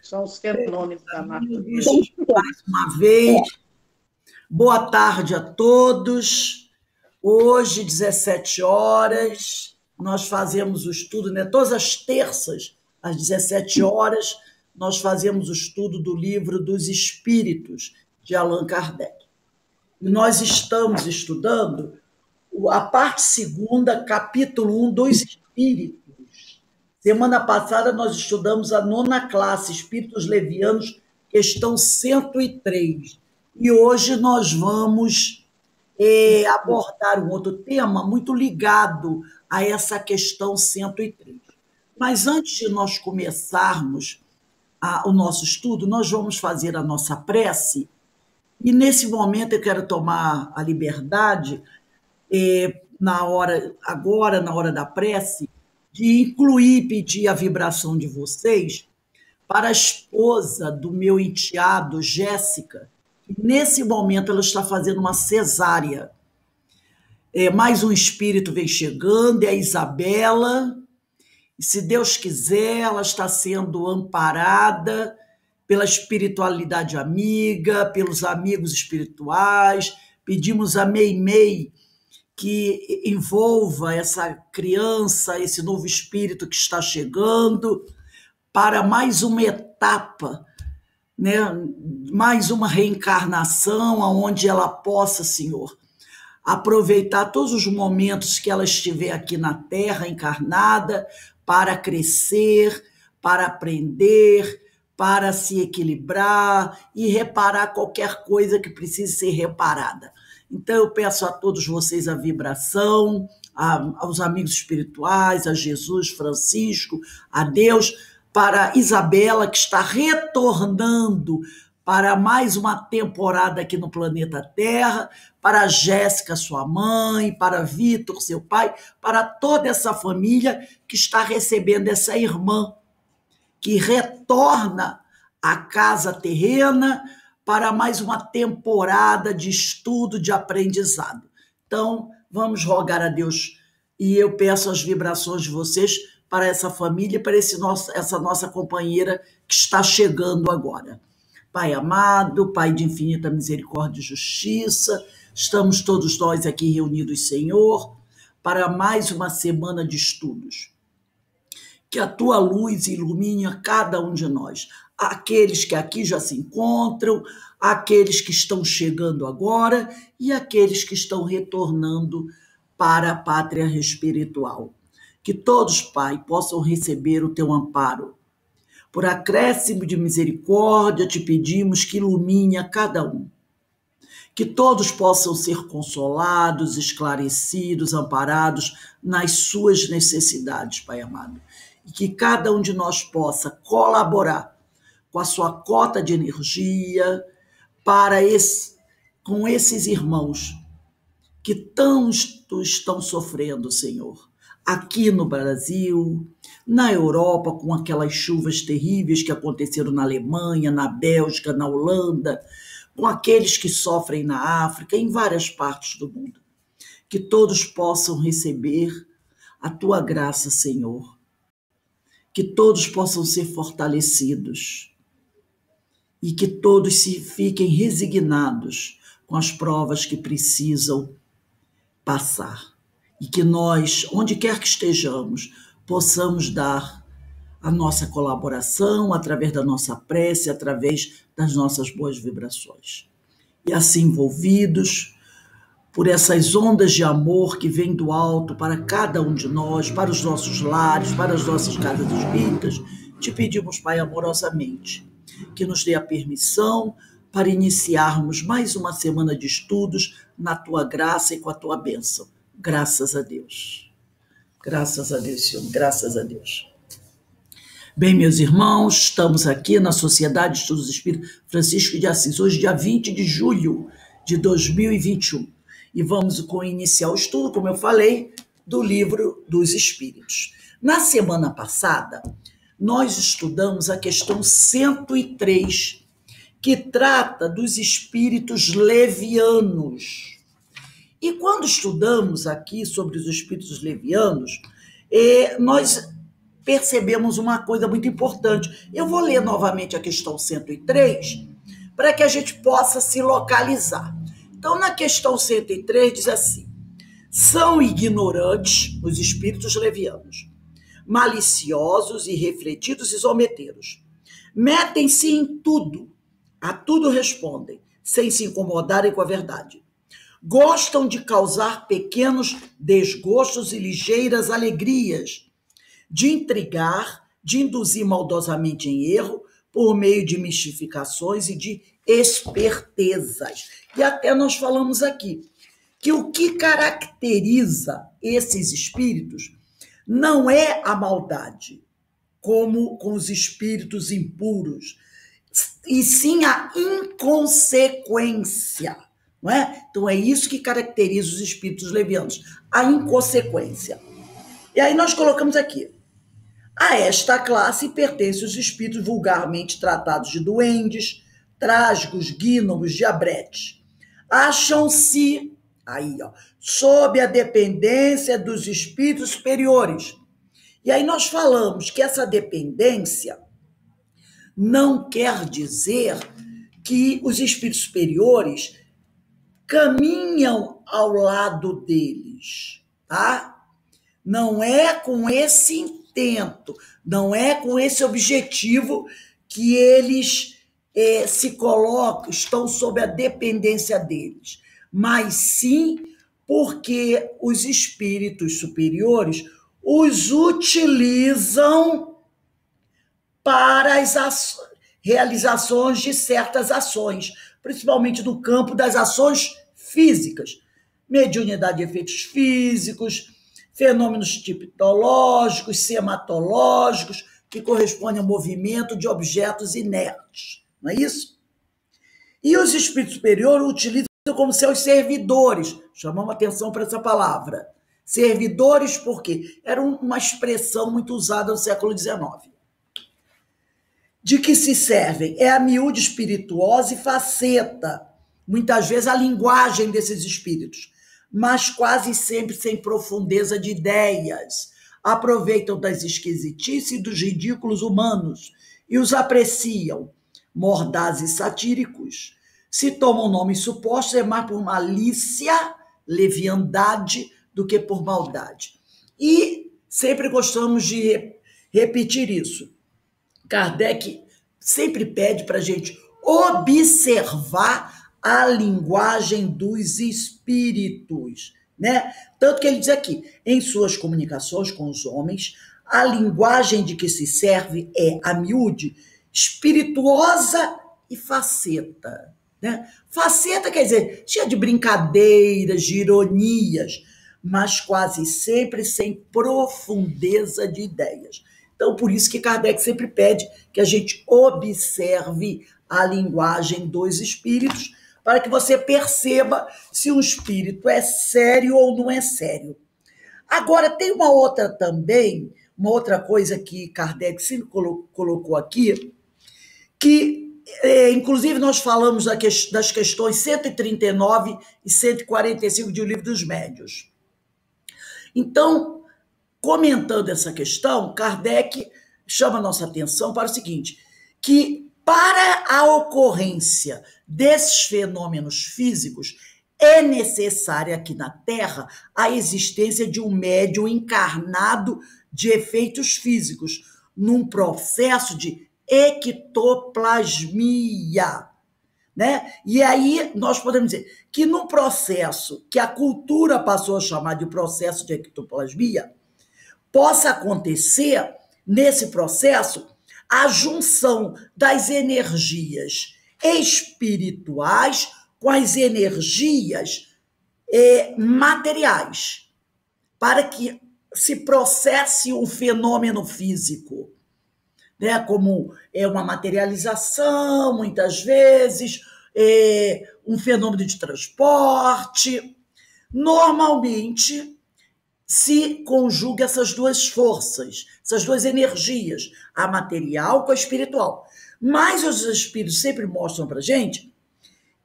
São os fenômenos da natureza. Amigos, mais uma vez, boa tarde a todos. Hoje, 17 horas, nós fazemos o estudo, né? Todas as terças, às 17 horas, nós fazemos o estudo do livro dos Espíritos, de Allan Kardec. E nós estamos estudando a parte segunda, capítulo 1 dos Espíritos. Semana passada nós estudamos a 9ª classe, Espíritos Levianos, questão 103. E hoje nós vamos abordar um outro tema muito ligado a essa questão 103. Mas antes de nós começarmos o nosso estudo, nós vamos fazer a nossa prece. E nesse momento eu quero tomar a liberdade, agora, na hora da prece, de incluir e pedir a vibração de vocês para a esposa do meu enteado, Jéssica, que nesse momento ela está fazendo uma cesárea. Mais um espírito vem chegando, é a Isabela, e se Deus quiser, ela está sendo amparada pela espiritualidade amiga, pelos amigos espirituais. Pedimos a Meimei que envolva essa criança, esse novo espírito que está chegando, para mais uma etapa, né? Mais uma reencarnação, onde ela possa, Senhor, aproveitar todos os momentos que ela estiver aqui na Terra, encarnada, para crescer, para aprender, para se equilibrar e reparar qualquer coisa que precise ser reparada. Então, eu peço a todos vocês a vibração, aos amigos espirituais, a Jesus, Francisco, a Deus, para Isabela, que está retornando para mais uma temporada aqui no planeta Terra, para a Jéssica, sua mãe, para Vitor, seu pai, para toda essa família que está recebendo essa irmã, que retorna à casa terrena para mais uma temporada de estudo, de aprendizado. Então, vamos rogar a Deus, e eu peço as vibrações de vocês para essa família, para essa nossa companheira que está chegando agora. Pai amado, Pai de infinita misericórdia e justiça, estamos todos nós aqui reunidos, Senhor, para mais uma semana de estudos. Que a tua luz ilumine a cada um de nós, aqueles que aqui já se encontram, aqueles que estão chegando agora e aqueles que estão retornando para a pátria espiritual. Que todos, Pai, possam receber o teu amparo. Por acréscimo de misericórdia, te pedimos que ilumine a cada um. Que todos possam ser consolados, esclarecidos, amparados nas suas necessidades, Pai amado. E que cada um de nós possa colaborar com a sua cota de energia com esses irmãos que tanto estão sofrendo, Senhor. Aqui no Brasil, na Europa, com aquelas chuvas terríveis que aconteceram na Alemanha, na Bélgica, na Holanda, com aqueles que sofrem na África, em várias partes do mundo. Que todos possam receber a tua graça, Senhor. Que todos possam ser fortalecidos e que todos se fiquem resignados com as provas que precisam passar. E que nós, onde quer que estejamos, possamos dar a nossa colaboração através da nossa prece, através das nossas boas vibrações. E assim, envolvidos por essas ondas de amor que vêm do alto para cada um de nós, para os nossos lares, para as nossas casas espíritas, te pedimos, Pai, amorosamente, que nos dê a permissão para iniciarmos mais uma semana de estudos na tua graça e com a tua bênção. Graças a Deus. Graças a Deus, Senhor. Graças a Deus. Bem, meus irmãos, estamos aqui na Sociedade de Estudos Espíritas Francisco de Assis, hoje, dia 20 de julho de 2021. E vamos iniciar o estudo, como eu falei, do Livro dos Espíritos. Na semana passada, nós estudamos a questão 103, que trata dos espíritos levianos. E quando estudamos aqui sobre os espíritos levianos, nós percebemos uma coisa muito importante. Eu vou ler novamente a questão 103 para que a gente possa se localizar. Então, na questão 103 diz assim: são ignorantes os espíritos levianos, maliciosos, irrefletidos e zombeteiros. Metem-se em tudo, a tudo respondem, sem se incomodarem com a verdade. Gostam de causar pequenos desgostos e ligeiras alegrias, de intrigar, de induzir maldosamente em erro, por meio de mistificações e de espertezas. E até nós falamos aqui que o que caracteriza esses espíritos não é a maldade, como com os espíritos impuros, e sim a inconsequência, não é? Então é isso que caracteriza os espíritos levianos, a inconsequência. E aí nós colocamos aqui: a esta classe pertencem os espíritos vulgarmente tratados de duendes, trasgos, gnomos, diabretes. Acham-se aí, ó, sob a dependência dos espíritos superiores. E aí nós falamos que essa dependência não quer dizer que os espíritos superiores caminham ao lado deles, tá? Não é com esse intento, não é com esse objetivo que eles se colocam, estão sob a dependência deles, mas sim porque os espíritos superiores os utilizam para as realizações de certas ações, principalmente no campo das ações físicas, mediunidade de efeitos físicos, fenômenos tipológicos, sematológicos, que correspondem ao movimento de objetos inertes, não é isso? E os espíritos superiores utilizam como seus servidores, chamamos atenção para essa palavra, servidores, porque era uma expressão muito usada no século XIX. De que se servem? É a miúde espirituosa e faceta, muitas vezes a linguagem desses espíritos, mas quase sempre sem profundeza de ideias. Aproveitam das esquisitices e dos ridículos humanos e os apreciam, mordazes satíricos. Se tomam nomes supostos, é mais por malícia, leviandade, do que por maldade. E sempre gostamos de repetir isso. Kardec sempre pede para a gente observar a linguagem dos espíritos, né? Tanto que ele diz aqui, em suas comunicações com os homens, a linguagem de que se serve é, a miúde, espirituosa e faceta, né? Faceta quer dizer, cheia de brincadeiras, de ironias, mas quase sempre sem profundeza de ideias. Então, por isso que Kardec sempre pede que a gente observe a linguagem dos espíritos, para que você perceba se um espírito é sério ou não é sério. Agora, tem uma outra também, uma outra coisa que Kardec sempre colocou aqui, que, inclusive, nós falamos das questões 139 e 145 de O Livro dos Médiuns. Então, comentando essa questão, Kardec chama a nossa atenção para o seguinte, que para a ocorrência desses fenômenos físicos, é necessária aqui na Terra a existência de um médium encarnado de efeitos físicos, num processo de ectoplasmia, né? E aí nós podemos dizer que no processo que a cultura passou a chamar de processo de ectoplasmia, possa acontecer, nesse processo, a junção das energias espirituais com as energias materiais, para que se processe um fenômeno físico, né? Como uma materialização, muitas vezes, um fenômeno de transporte. Normalmente, se conjuga essas duas forças, essas duas energias, a material com a espiritual. Mas os espíritos sempre mostram para a gente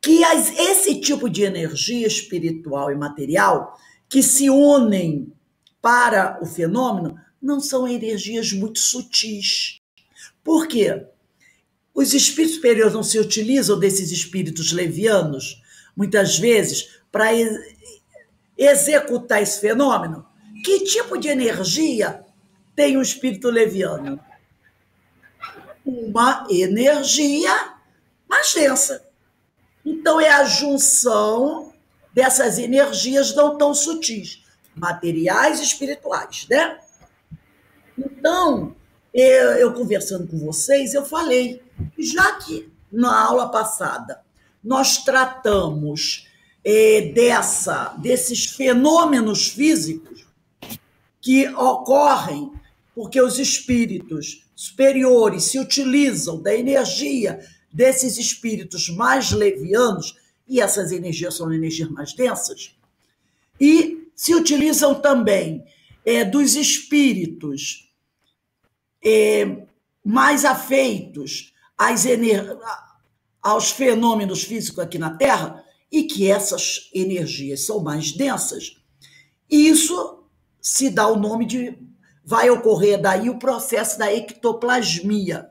que esse tipo de energia espiritual e material que se unem para o fenômeno não são energias muito sutis. Por quê? Os espíritos superiores não se utilizam desses espíritos levianos, muitas vezes, para executar esse fenômeno? Que tipo de energia tem um espírito leviano? Uma energia mais densa. Então, é a junção dessas energias não tão sutis, materiais e espirituais, né? Então, eu conversando com vocês, eu falei, já que na aula passada nós tratamos desses fenômenos físicos que ocorrem porque os espíritos superiores se utilizam da energia desses espíritos mais levianos, e essas energias são energias mais densas, e se utilizam também dos espíritos mais afeitos aos fenômenos físicos aqui na Terra, e que essas energias são mais densas, isso se dá o nome de... vai ocorrer daí o processo da ectoplasmia,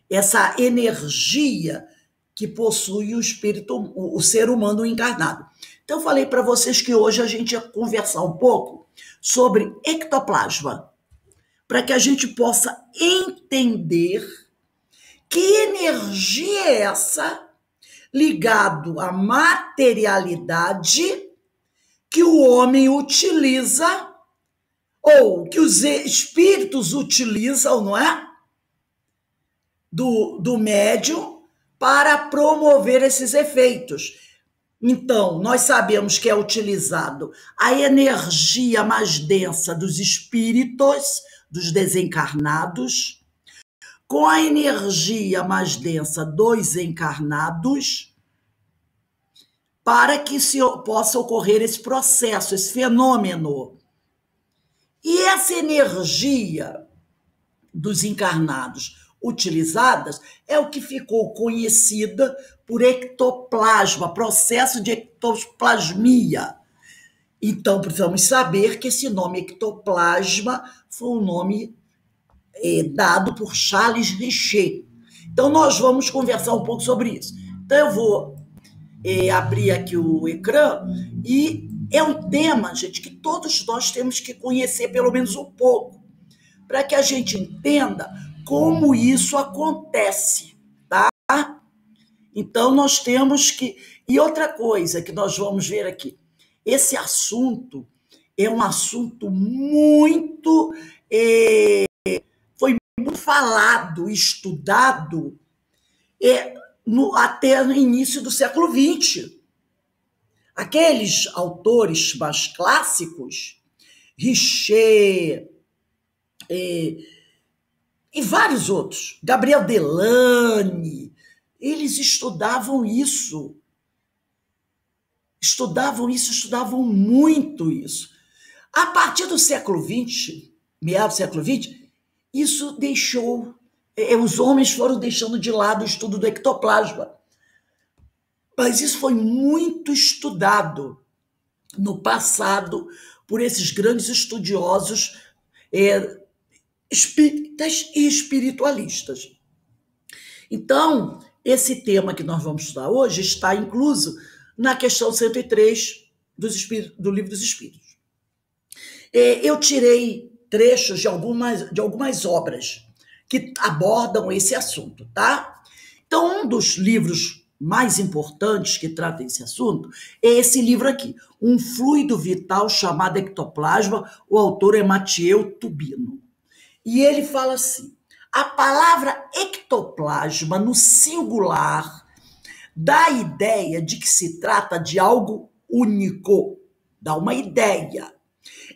essa energia que possui o espírito, o ser humano encarnado. Então, eu falei para vocês que hoje a gente ia conversar um pouco sobre ectoplasma, para que a gente possa entender que energia é essa ligado à materialidade que o homem utiliza, ou que os espíritos utilizam, não é? Do médium para promover esses efeitos. Então, nós sabemos que é utilizado a energia mais densa dos espíritos, dos desencarnados, com a energia mais densa dos encarnados, para que possa ocorrer esse processo, esse fenômeno. E essa energia dos encarnados utilizadas é o que ficou conhecida por ectoplasma, processo de ectoplasmia. Então, precisamos saber que esse nome ectoplasma foi um nome dado por Charles Richet. Então, nós vamos conversar um pouco sobre isso. Então, eu vou abrir aqui o ecrã, e é um tema, gente, que todos nós temos que conhecer pelo menos um pouco, para que a gente entenda como isso acontece, tá? Então, nós temos que... E outra coisa que nós vamos ver aqui, esse assunto é um assunto muito... foi muito falado, estudado, até no início do século XX. Aqueles autores mais clássicos, Richet, e vários outros, Gabriel Delane, eles estudavam muito isso. A partir do século XX, meados do século XX, isso deixou... os homens foram deixando de lado o estudo do ectoplasma. Mas isso foi muito estudado no passado por esses grandes estudiosos espíritas e espiritualistas. Então, esse tema que nós vamos estudar hoje está incluso na questão 103 do Livro dos Espíritos. Eu tirei trechos de algumas obras que abordam esse assunto, tá? Então, um dos livros mais importantes que trata esse assunto é esse livro aqui, Um Fluido Vital Chamado Ectoplasma, o autor é Mathieu Tubino. E ele fala assim, a palavra ectoplasma, no singular, dá a ideia de que se trata de algo único, dá uma ideia.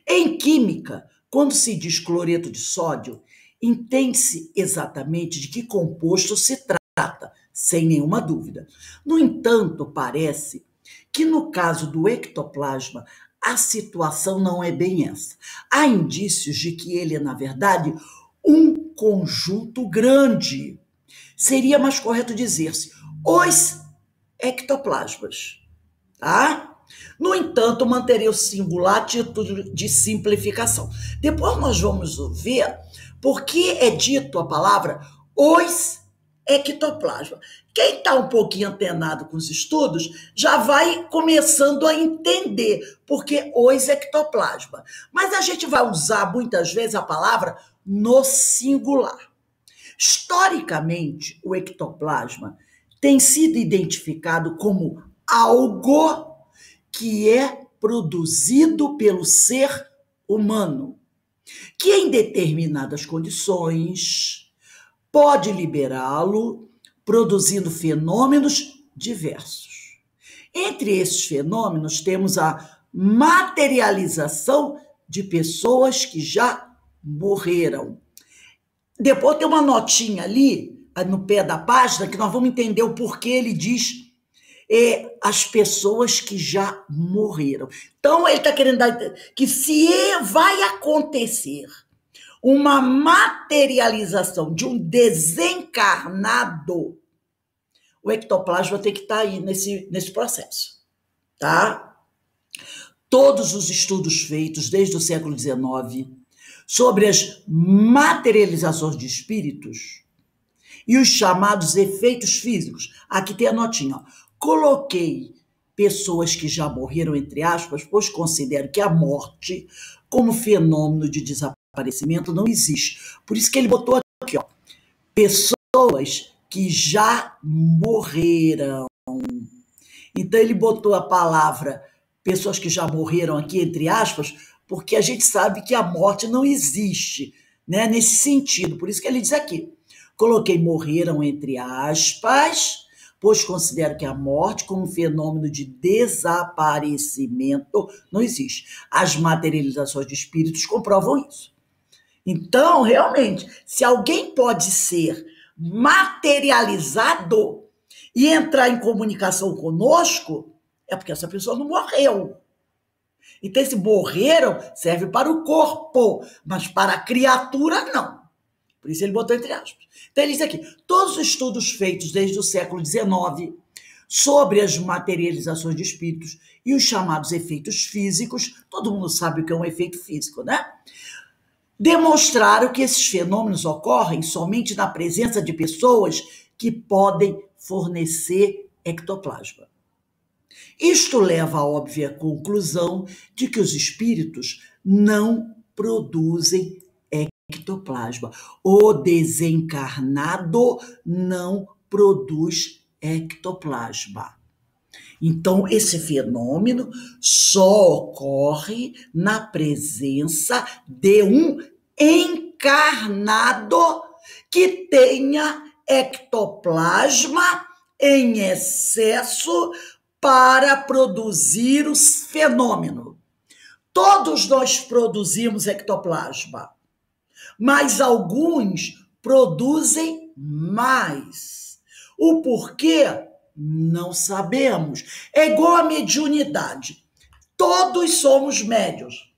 Em química, quando se diz cloreto de sódio, entende-se exatamente de que composto se trata, sem nenhuma dúvida. No entanto, parece que no caso do ectoplasma, a situação não é bem essa. Há indícios de que ele é, na verdade, um conjunto grande. Seria mais correto dizer-se os ectoplasmas, tá? No entanto, manterei o singular a título de simplificação. Depois nós vamos ver por que é dito a palavra os ectoplasma. Quem está um pouquinho antenado com os estudos já vai começando a entender por que os ectoplasma. Mas a gente vai usar muitas vezes a palavra no singular. Historicamente, o ectoplasma tem sido identificado como algo que é produzido pelo ser humano, que em determinadas condições pode liberá-lo, produzindo fenômenos diversos. Entre esses fenômenos temos a materialização de pessoas que já morreram. Depois tem uma notinha ali, no pé da página, que nós vamos entender o porquê ele diz as pessoas que já morreram. Então, ele está querendo dar que se vai acontecer uma materialização de um desencarnado, o ectoplasma tem que estar aí nesse processo, tá? Todos os estudos feitos desde o século XIX sobre as materializações de espíritos e os chamados efeitos físicos. Aqui tem a notinha, ó. Coloquei pessoas que já morreram, entre aspas, pois considero que a morte, como fenômeno de desaparecimento, não existe. Por isso que ele botou aqui, ó, pessoas que já morreram. Então ele botou a palavra pessoas que já morreram aqui, entre aspas, porque a gente sabe que a morte não existe, né, nesse sentido. Por isso que ele diz aqui, coloquei morreram, entre aspas, pois considero que a morte, como fenômeno de desaparecimento, não existe. As materializações de espíritos comprovam isso. Então, realmente, se alguém pode ser materializado e entrar em comunicação conosco, é porque essa pessoa não morreu. Então, esse morreram serve para o corpo, mas para a criatura, não. Por isso ele botou entre aspas. Então ele diz aqui, todos os estudos feitos desde o século XIX sobre as materializações de espíritos e os chamados efeitos físicos, todo mundo sabe o que é um efeito físico, né? Demonstraram que esses fenômenos ocorrem somente na presença de pessoas que podem fornecer ectoplasma. Isto leva à óbvia conclusão de que os espíritos não produzem ectoplasma. O desencarnado não produz ectoplasma. Então, esse fenômeno só ocorre na presença de um encarnado que tenha ectoplasma em excesso para produzir o fenômeno. Todos nós produzimos ectoplasma, mas alguns produzem mais. O porquê? Não sabemos. É igual a mediunidade. Todos somos médiuns.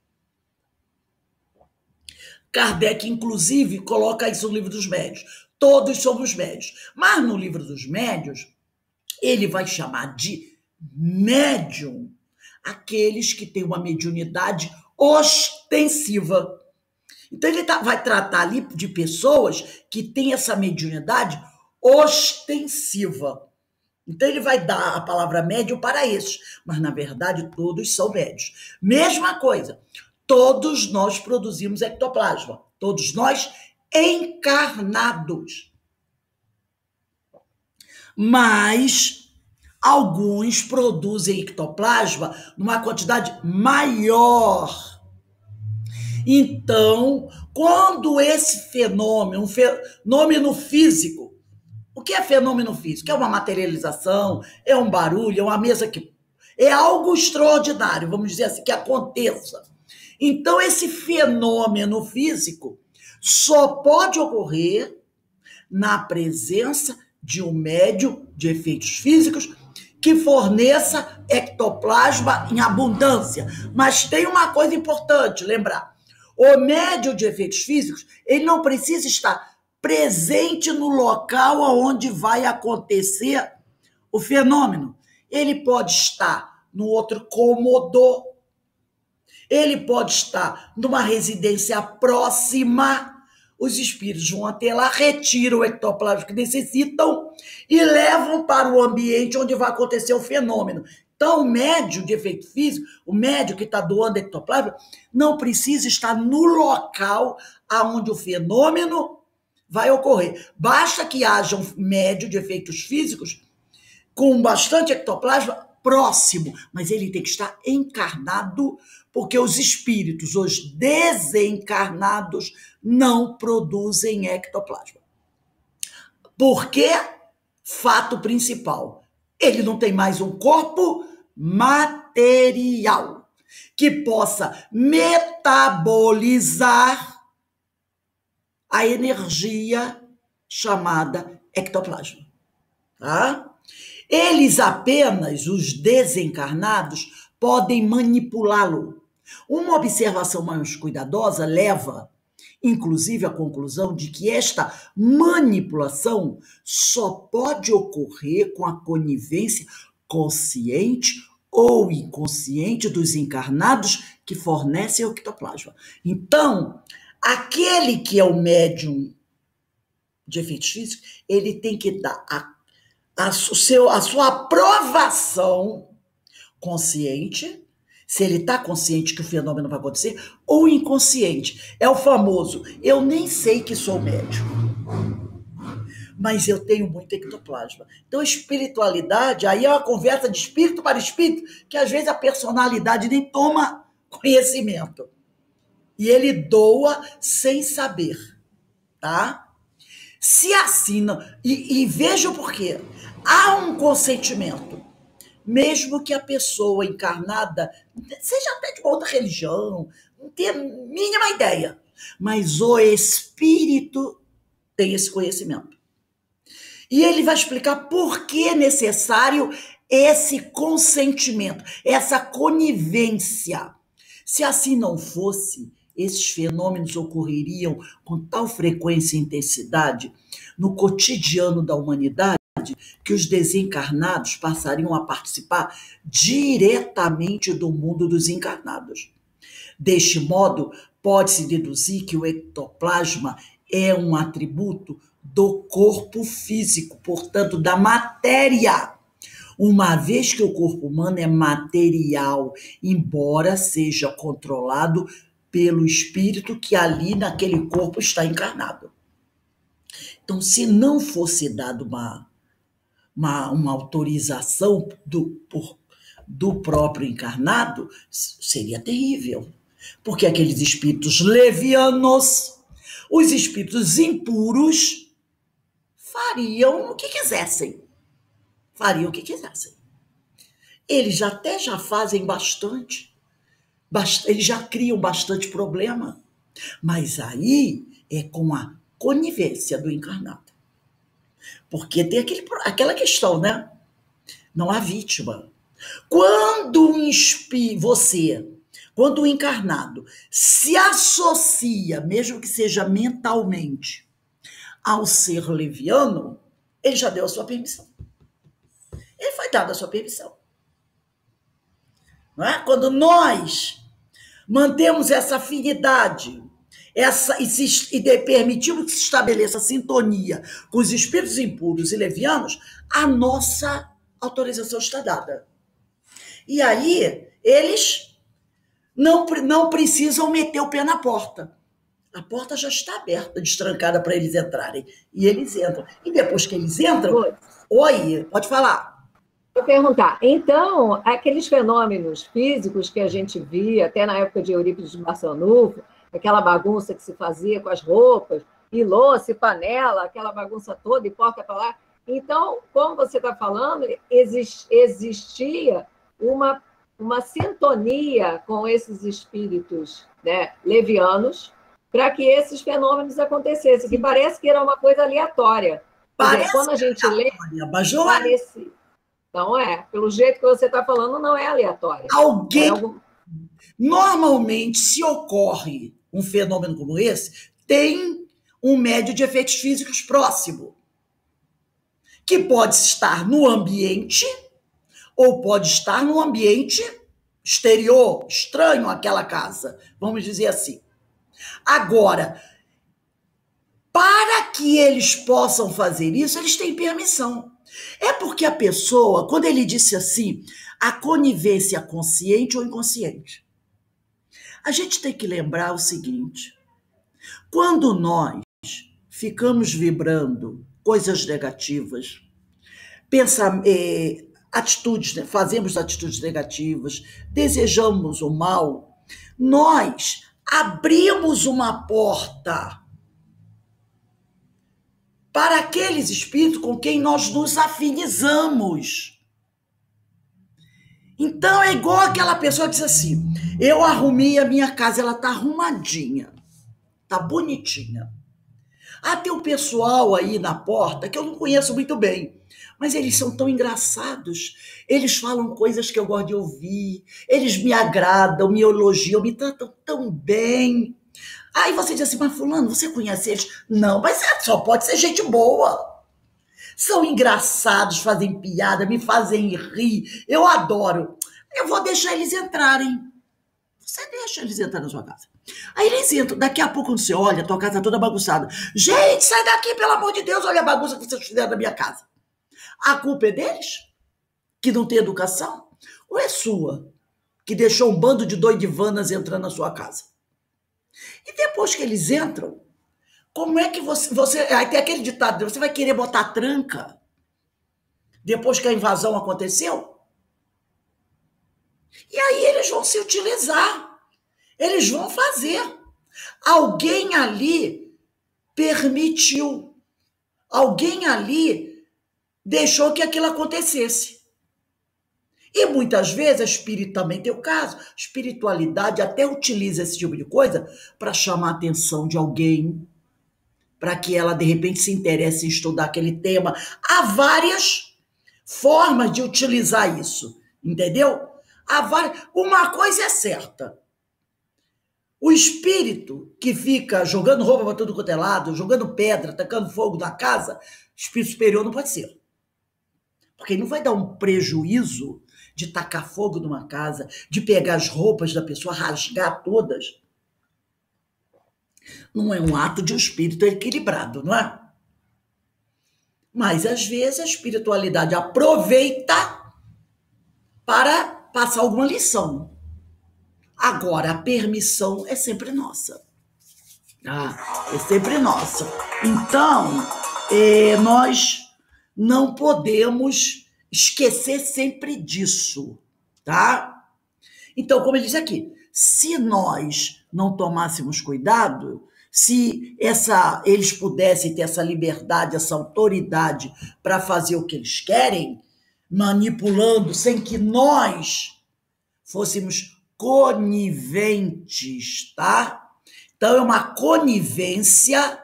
Kardec, inclusive, coloca isso no Livro dos Médiuns. Todos somos médiuns. Mas no Livro dos Médiuns, ele vai chamar de médium aqueles que têm uma mediunidade ostensiva. Então, ele vai tratar ali de pessoas que têm essa mediunidade ostensiva. Então, ele vai dar a palavra médium para esses, mas, na verdade, todos são médios. Mesma coisa, todos nós produzimos ectoplasma, todos nós encarnados. Mas alguns produzem ectoplasma numa quantidade maior. Então, quando esse fenômeno, um fenômeno físico, o que é fenômeno físico? É uma materialização, é um barulho, é uma mesa que... É algo extraordinário, vamos dizer assim, que aconteça. Então, esse fenômeno físico só pode ocorrer na presença de um médium de efeitos físicos que forneça ectoplasma em abundância. Mas tem uma coisa importante, lembrar. O médium de efeitos físicos, ele não precisa estar presente no local onde vai acontecer o fenômeno. Ele pode estar no outro cômodo. Ele pode estar numa residência próxima. Os espíritos vão até lá, retiram o ectoplasma que necessitam e levam para o ambiente onde vai acontecer o fenômeno. Então, o médium de efeito físico, o médium que está doando ectoplasma, não precisa estar no local onde o fenômeno vai ocorrer. Basta que haja um médium de efeitos físicos com bastante ectoplasma próximo, mas ele tem que estar encarnado, porque os espíritos, os desencarnados, não produzem ectoplasma. Por quê? Fato principal. Ele não tem mais um corpo material que possa metabolizar a energia chamada ectoplasma. Tá? Eles apenas, os desencarnados, podem manipulá-lo. Uma observação mais cuidadosa leva, inclusive, à conclusão de que esta manipulação só pode ocorrer com a conivência consciente ou inconsciente dos encarnados que fornecem o ectoplasma. Então, aquele que é o médium de efeitos físicos, ele tem que dar a sua aprovação consciente, se ele está consciente que o fenômeno vai acontecer, ou inconsciente. É o famoso, eu nem sei que sou médium, mas eu tenho muito ectoplasma. Então, espiritualidade, aí é uma conversa de espírito para espírito, que às vezes a personalidade nem toma conhecimento. E ele doa sem saber, tá? Se assina, e veja o porquê. Há um consentimento, mesmo que a pessoa encarnada seja até de uma outra religião, não tenha a mínima ideia, mas o espírito tem esse conhecimento. E ele vai explicar por que é necessário esse consentimento, essa conivência. Se assim não fosse, esses fenômenos ocorreriam com tal frequência e intensidade no cotidiano da humanidade que os desencarnados passariam a participar diretamente do mundo dos encarnados. Deste modo, pode-se deduzir que o ectoplasma é um atributo do corpo físico, portanto, da matéria, uma vez que o corpo humano é material, embora seja controlado pelo espírito que ali naquele corpo está encarnado. Então, se não fosse dado uma autorização do próprio encarnado, seria terrível. Porque aqueles espíritos levianos, os espíritos impuros, fariam o que quisessem. Fariam o que quisessem. Eles até já fazem bastante. Eles já criam bastante problema. Mas aí é com a conivência do encarnado. Porque tem aquela questão, né? Não há vítima. Quando quando o encarnado se associa, mesmo que seja mentalmente, ao ser leviano, ele já deu a sua permissão. Ele foi dado a sua permissão. Não é? Quando nós mantemos essa afinidade, e permitimos que se estabeleça sintonia com os espíritos impuros e levianos, a nossa autorização está dada. E aí, eles não precisam meter o pé na porta. A porta já está aberta, destrancada para eles entrarem. E eles entram. E depois que eles entram... Oi, pode falar. Vou perguntar. Então, aqueles fenômenos físicos que a gente via, até na época de Eurípides de Barçanufo, aquela bagunça que se fazia com as roupas, e louça, e panela, aquela bagunça toda, e porta para lá. Então, como você está falando, existia uma sintonia com esses espíritos, né, levianos, para que esses fenômenos acontecessem, que parece que era uma coisa aleatória. Parece quando a gente lê, parece. Não é. Pelo jeito que você está falando, não é aleatório. Normalmente, se ocorre um fenômeno como esse, tem um médio de efeitos físicos próximo, que pode estar no ambiente ou pode estar num ambiente exterior, estranho àquela casa, vamos dizer assim. Agora, para que eles possam fazer isso, eles têm permissão. É porque a pessoa, quando ele disse assim, a conivência consciente ou inconsciente, a gente tem que lembrar o seguinte, quando nós ficamos vibrando coisas negativas, atitudes, né? Fazemos atitudes negativas, desejamos o mal, nós abrimos uma porta para aqueles espíritos com quem nós nos afinizamos. Então é igual aquela pessoa que diz assim, eu arrumei a minha casa, ela tá arrumadinha, tá bonitinha. Tem o pessoal aí na porta que eu não conheço muito bem, mas eles são tão engraçados, eles falam coisas que eu gosto de ouvir, eles me agradam, me elogiam, me tratam tão bem. Aí você diz assim, mas fulano, você conhece eles? Não, mas só pode ser gente boa. São engraçados, fazem piada, me fazem rir, eu adoro. Eu vou deixar eles entrarem. Você deixa eles entrarem na sua casa. Aí eles entram, daqui a pouco quando você olha, a tua casa tá toda bagunçada. Gente, sai daqui, pelo amor de Deus, olha a bagunça que vocês fizeram na minha casa. A culpa é deles? Que não tem educação? Ou é sua? Que deixou um bando de doidivanas entrando na sua casa? E depois que eles entram, como é que você... Aí tem aquele ditado, você vai querer botar tranca depois que a invasão aconteceu? E aí eles vão se utilizar. Eles vão fazer. Alguém ali permitiu. Alguém ali deixou que aquilo acontecesse. E muitas vezes a espírito também tem o caso. A espiritualidade até utiliza esse tipo de coisa para chamar a atenção de alguém, para que ela, de repente, se interesse em estudar aquele tema. Há várias formas de utilizar isso, entendeu? Uma coisa é certa. O espírito que fica jogando roupa para tudo quanto é lado, jogando pedra, tacando fogo na casa, espírito superior não pode ser. Porque ele não vai dar um prejuízo de tacar fogo numa casa, de pegar as roupas da pessoa, rasgar todas. Não é um ato de um espírito equilibrado, não é? Mas, às vezes, a espiritualidade aproveita para passar alguma lição. Agora, a permissão é sempre nossa. É sempre nossa. Então, nós não podemos esquecer sempre disso, tá? Então, como ele diz aqui, se nós não tomássemos cuidado, se eles pudessem ter essa liberdade, essa autoridade para fazer o que eles querem, manipulando sem que nós fôssemos coniventes, tá? Então, é uma conivência,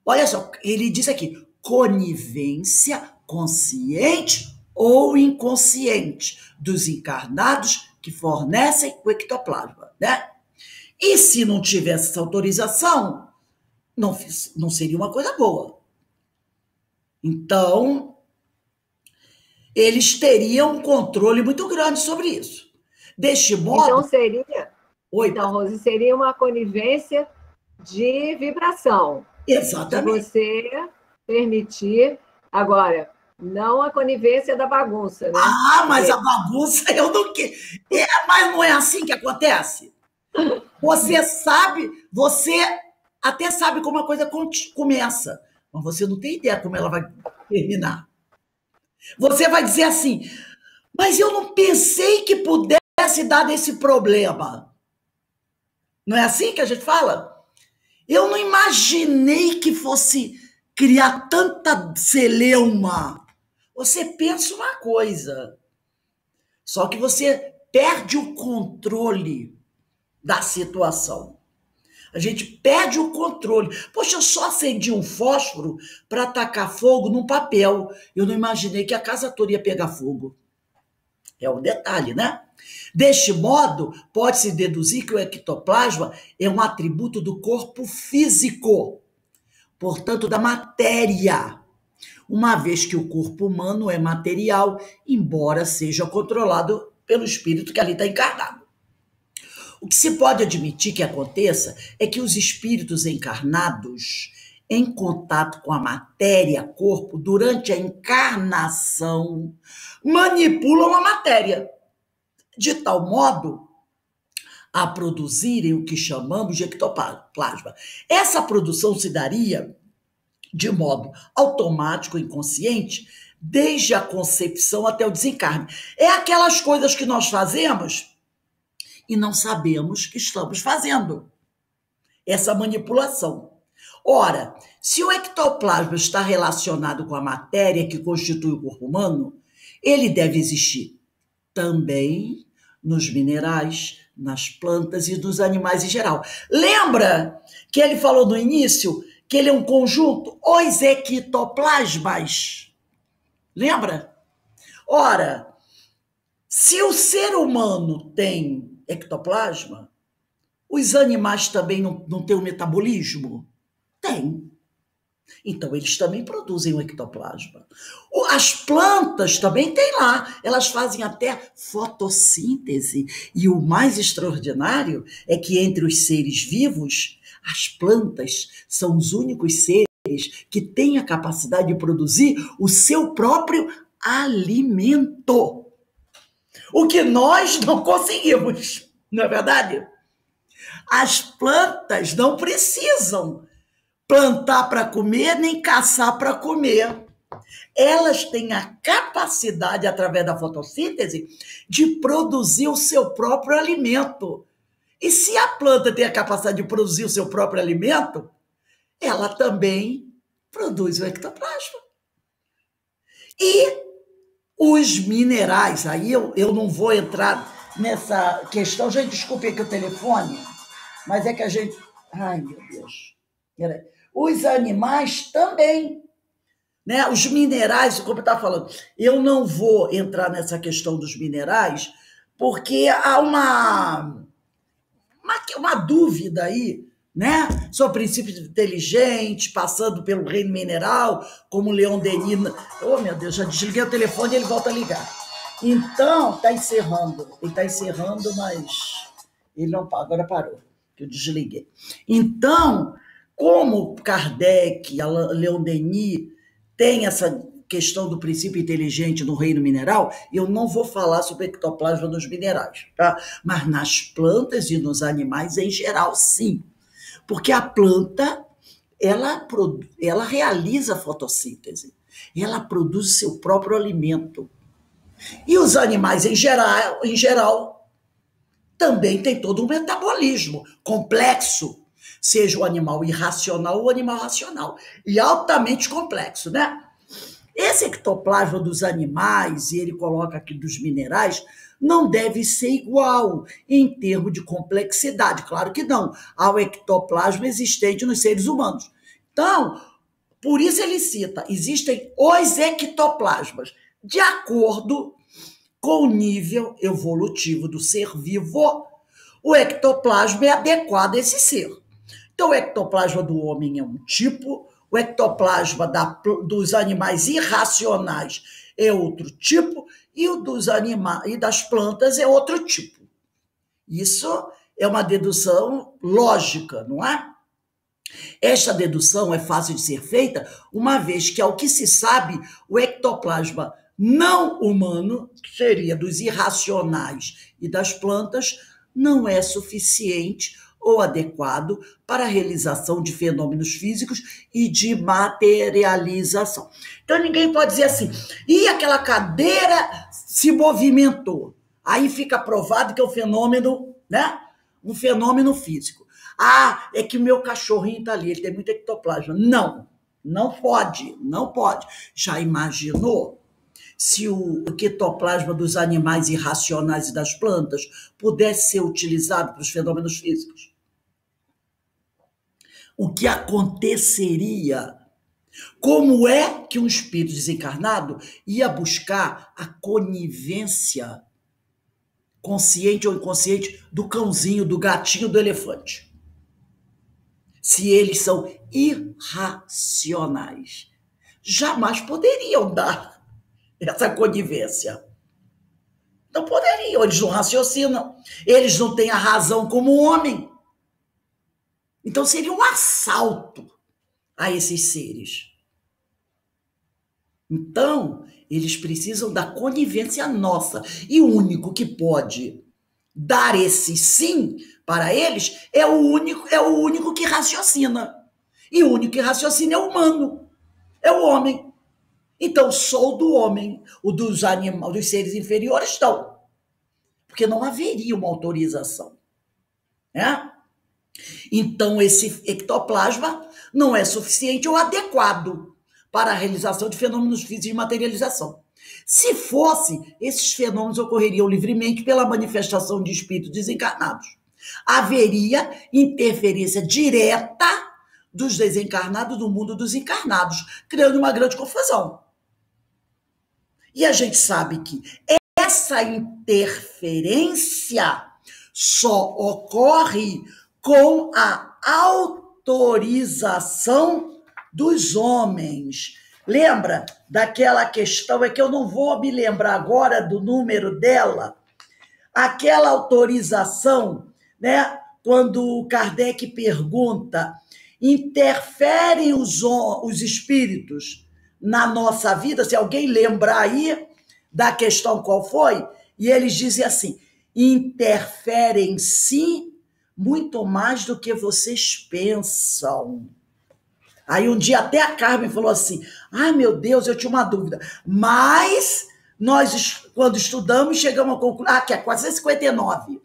olha só, ele diz aqui, conivência consciente ou inconsciente dos encarnados que fornecem o ectoplasma, né? E se não tivesse essa autorização, não seria uma coisa boa. Então, eles teriam um controle muito grande sobre isso. Deste modo... Então, Rose, seria uma conivência de vibração. Exatamente. De você permitir... Agora, não a conivência da bagunça, né? Mas a bagunça eu não quero. Mas não é assim que acontece? Você até sabe como a coisa começa, mas você não tem ideia como ela vai terminar. Você vai dizer assim, mas eu não pensei que pudesse dar esse problema. Não é assim que a gente fala? Eu não imaginei que fosse criar tanta celeuma. Você pensa uma coisa, só que você perde o controle da situação. A gente perde o controle. Poxa, eu só acendi um fósforo para atacar fogo num papel. Eu não imaginei que a casa toda ia pegar fogo. É um detalhe, né? Deste modo, pode-se deduzir que o ectoplasma é um atributo do corpo físico, portanto, da matéria. uma vez que o corpo humano é material, embora seja controlado pelo espírito que ali está encarnado. O que se pode admitir que aconteça é que os espíritos encarnados, em contato com a matéria, corpo, durante a encarnação, manipulam a matéria, de tal modo a produzirem o que chamamos de ectoplasma. Essa produção se daria de modo automático, inconsciente, desde a concepção até o desencarne. É aquelas coisas que nós fazemos e não sabemos que estamos fazendo. Essa manipulação. Ora, se o ectoplasma está relacionado com a matéria que constitui o corpo humano, ele deve existir também nos minerais, nas plantas e nos animais em geral. Lembra que ele falou no início que ele é um conjunto? Os ectoplasmas. Lembra? Ora, se o ser humano tem ectoplasma, os animais também não têm o metabolismo? Tem. Então, eles também produzem o ectoplasma. As plantas também têm lá. Elas fazem até fotossíntese. E o mais extraordinário é que entre os seres vivos, as plantas são os únicos seres que têm a capacidade de produzir o seu próprio alimento. O que nós não conseguimos, não é verdade? As plantas não precisam plantar para comer, nem caçar para comer. Elas têm a capacidade, através da fotossíntese, de produzir o seu próprio alimento. E se a planta tem a capacidade de produzir o seu próprio alimento, ela também produz o ectoplasma. E os minerais, aí eu não vou entrar nessa questão. Gente, desculpe aqui o telefone, mas é que a gente... Ai, meu Deus. Peraí. Os animais também, né? Os minerais, como eu estava falando, eu não vou entrar nessa questão dos minerais, porque há uma dúvida aí, né? Sobre princípios inteligentes, passando pelo reino mineral, como Leon Denis. Oh, meu Deus, já desliguei o telefone e ele volta a ligar. Então, está encerrando. Ele está encerrando, mas ele não agora parou, que eu desliguei. Então, como Kardec, Leon Denis, tem essa questão do princípio inteligente no reino mineral, eu não vou falar sobre ectoplasma nos minerais, tá? Mas nas plantas e nos animais em geral, sim. Porque a planta, ela realiza a fotossíntese, ela produz seu próprio alimento. E os animais em geral também têm todo um metabolismo complexo, seja o animal irracional ou o animal racional, e altamente complexo, né? Esse ectoplasma dos animais, e ele coloca aqui dos minerais, não deve ser igual em termos de complexidade. Claro que não. Há o ectoplasma existente nos seres humanos. Então, por isso ele cita, existem os ectoplasmas, de acordo com o nível evolutivo do ser vivo, o ectoplasma é adequado a esse ser. Então, o ectoplasma do homem é um tipo, o ectoplasma dos animais irracionais é outro tipo, e o dos animais e das plantas é outro tipo. Isso é uma dedução lógica, não é? Esta dedução é fácil de ser feita, uma vez que, ao que se sabe, o ectoplasma não humano, que seria dos irracionais e das plantas, não é suficiente ou adequado para a realização de fenômenos físicos e de materialização. Então, ninguém pode dizer assim, e aquela cadeira se movimentou. Aí fica provado que é um fenômeno, né? Um fenômeno físico. Ah, é que o meu cachorrinho está ali, ele tem muito ectoplasma. Não, não pode, não pode. Já imaginou se o ectoplasma dos animais irracionais e das plantas pudesse ser utilizado para os fenômenos físicos? O que aconteceria? Como é que um espírito desencarnado ia buscar a conivência, consciente ou inconsciente, do cãozinho, do gatinho, do elefante? Se eles são irracionais. jamais poderiam dar essa conivência. Não poderiam, eles não raciocinam, eles não têm a razão como homem. Então seria um assalto a esses seres. Então, eles precisam da conivência nossa. E o único que pode dar esse sim para eles é o único que raciocina. E o único que raciocina é o humano, é o homem. Então, sou do homem, o dos animais, dos seres inferiores, não. Porque não haveria uma autorização. Né? Então, esse ectoplasma não é suficiente ou adequado para a realização de fenômenos físicos de materialização. Se fosse, esses fenômenos ocorreriam livremente pela manifestação de espíritos desencarnados. Haveria interferência direta dos desencarnados no mundo dos encarnados, criando uma grande confusão. E a gente sabe que essa interferência só ocorre com a autorização dos homens. Lembra daquela questão, é que eu não vou me lembrar agora do número dela, aquela autorização, né? Quando Kardec pergunta, interferem os espíritos na nossa vida? Se alguém lembrar aí da questão qual foi, e eles dizem assim, interferem sim, muito mais do que vocês pensam. Aí um dia até a Carmen falou assim, ai meu Deus, eu tinha uma dúvida, mas nós, quando estudamos, chegamos à conclusão, que é 459,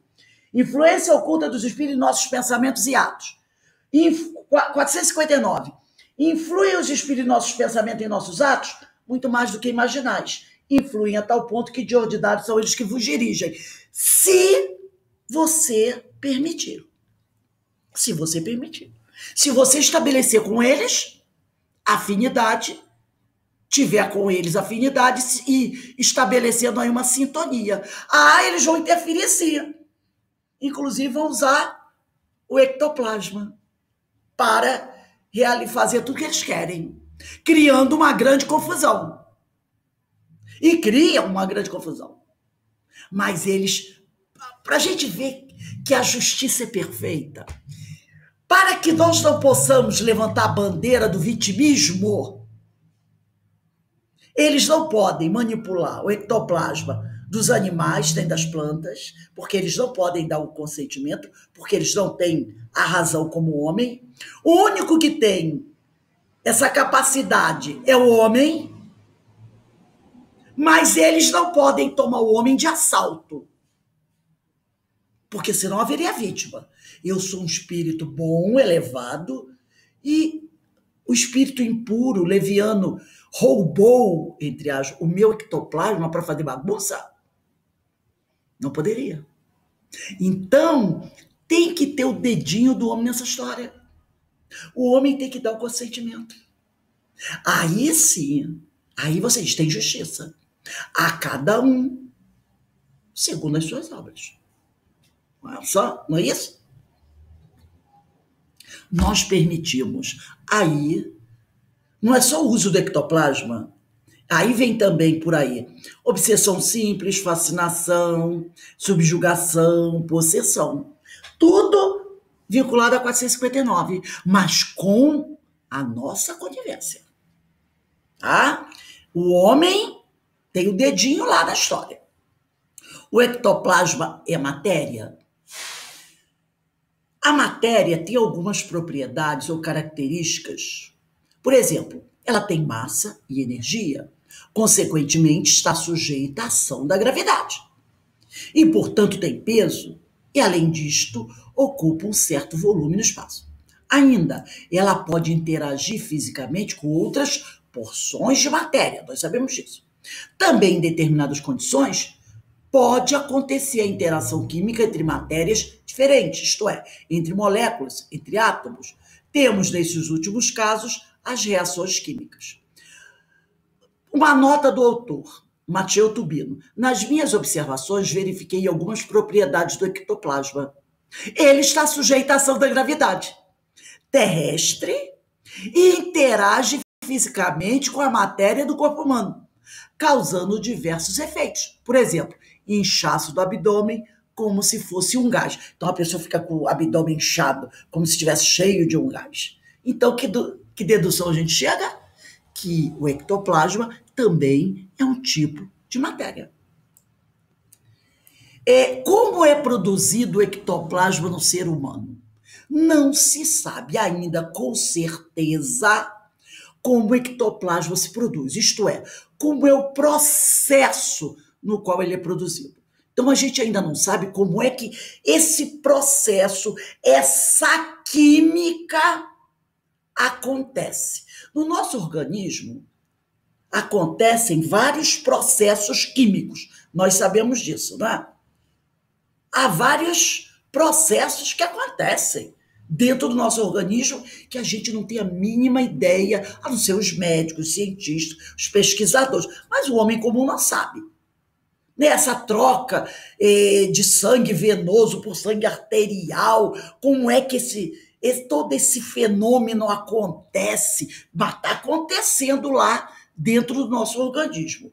influência oculta dos espíritos em nossos pensamentos e atos. 459, influem os espíritos em nossos pensamentos e em nossos atos muito mais do que imaginais. Influem a tal ponto que de ordinário são eles que vos dirigem. Se você permitir. Se você permitir. Se você estabelecer com eles afinidade, tiver com eles afinidade e estabelecendo aí uma sintonia. Eles vão interferir sim. Inclusive vão usar o ectoplasma para fazer tudo o que eles querem, criando uma grande confusão. E criam uma grande confusão. Mas eles, para a gente ver que a justiça é perfeita, para que nós não possamos levantar a bandeira do vitimismo, eles não podem manipular o ectoplasma dos animais, nem das plantas, porque eles não podem dar o consentimento, porque eles não têm a razão como homem. O único que tem essa capacidade é o homem, mas eles não podem tomar o homem de assalto, porque senão haveria vítima. Eu sou um espírito bom, elevado, e o espírito impuro, leviano, roubou, entre aspas, o meu ectoplasma para fazer bagunça? Não poderia. Então, tem que ter o dedinho do homem nessa história. O homem tem que dar o consentimento. Aí sim, aí vocês têm justiça. A cada um, segundo as suas obras. Não é isso? Nós permitimos. Aí, não é só o uso do ectoplasma. Aí vem também por aí obsessão simples, fascinação, subjugação, possessão. Tudo vinculado a 459, mas com a nossa conivência. Tá? O homem tem o dedinho lá na história. O ectoplasma é matéria? A matéria tem algumas propriedades ou características. Por exemplo, ela tem massa e energia, consequentemente está sujeita à ação da gravidade. E, portanto, tem peso e, além disto, ocupa um certo volume no espaço. Ainda, ela pode interagir fisicamente com outras porções de matéria, nós sabemos disso. Também, em determinadas condições, pode acontecer a interação química entre matérias diferentes, isto é, entre moléculas, entre átomos. Temos, nesses últimos casos, as reações químicas. Uma nota do autor, Matteo Tubino. Nas minhas observações, verifiquei algumas propriedades do ectoplasma. Ele está sujeito à ação da gravidade terrestre e interage fisicamente com a matéria do corpo humano, causando diversos efeitos. Por exemplo, inchaço do abdômen, como se fosse um gás. Então a pessoa fica com o abdômen inchado, como se estivesse cheio de um gás. Então, que dedução a gente chega? Que o ectoplasma também é um tipo de matéria. Como é produzido o ectoplasma no ser humano? Não se sabe ainda com certeza como o ectoplasma se produz, isto é, como é o processo no qual ele é produzido. Então, a gente ainda não sabe como é que esse processo, essa química acontece. No nosso organismo, acontecem vários processos químicos. Nós sabemos disso, não é? Há vários processos que acontecem dentro do nosso organismo que a gente não tem a mínima ideia, a não ser os médicos, os cientistas, os pesquisadores. Mas o homem comum não sabe. Essa troca de sangue venoso por sangue arterial, como é que todo esse fenômeno acontece? Mas está acontecendo lá dentro do nosso organismo.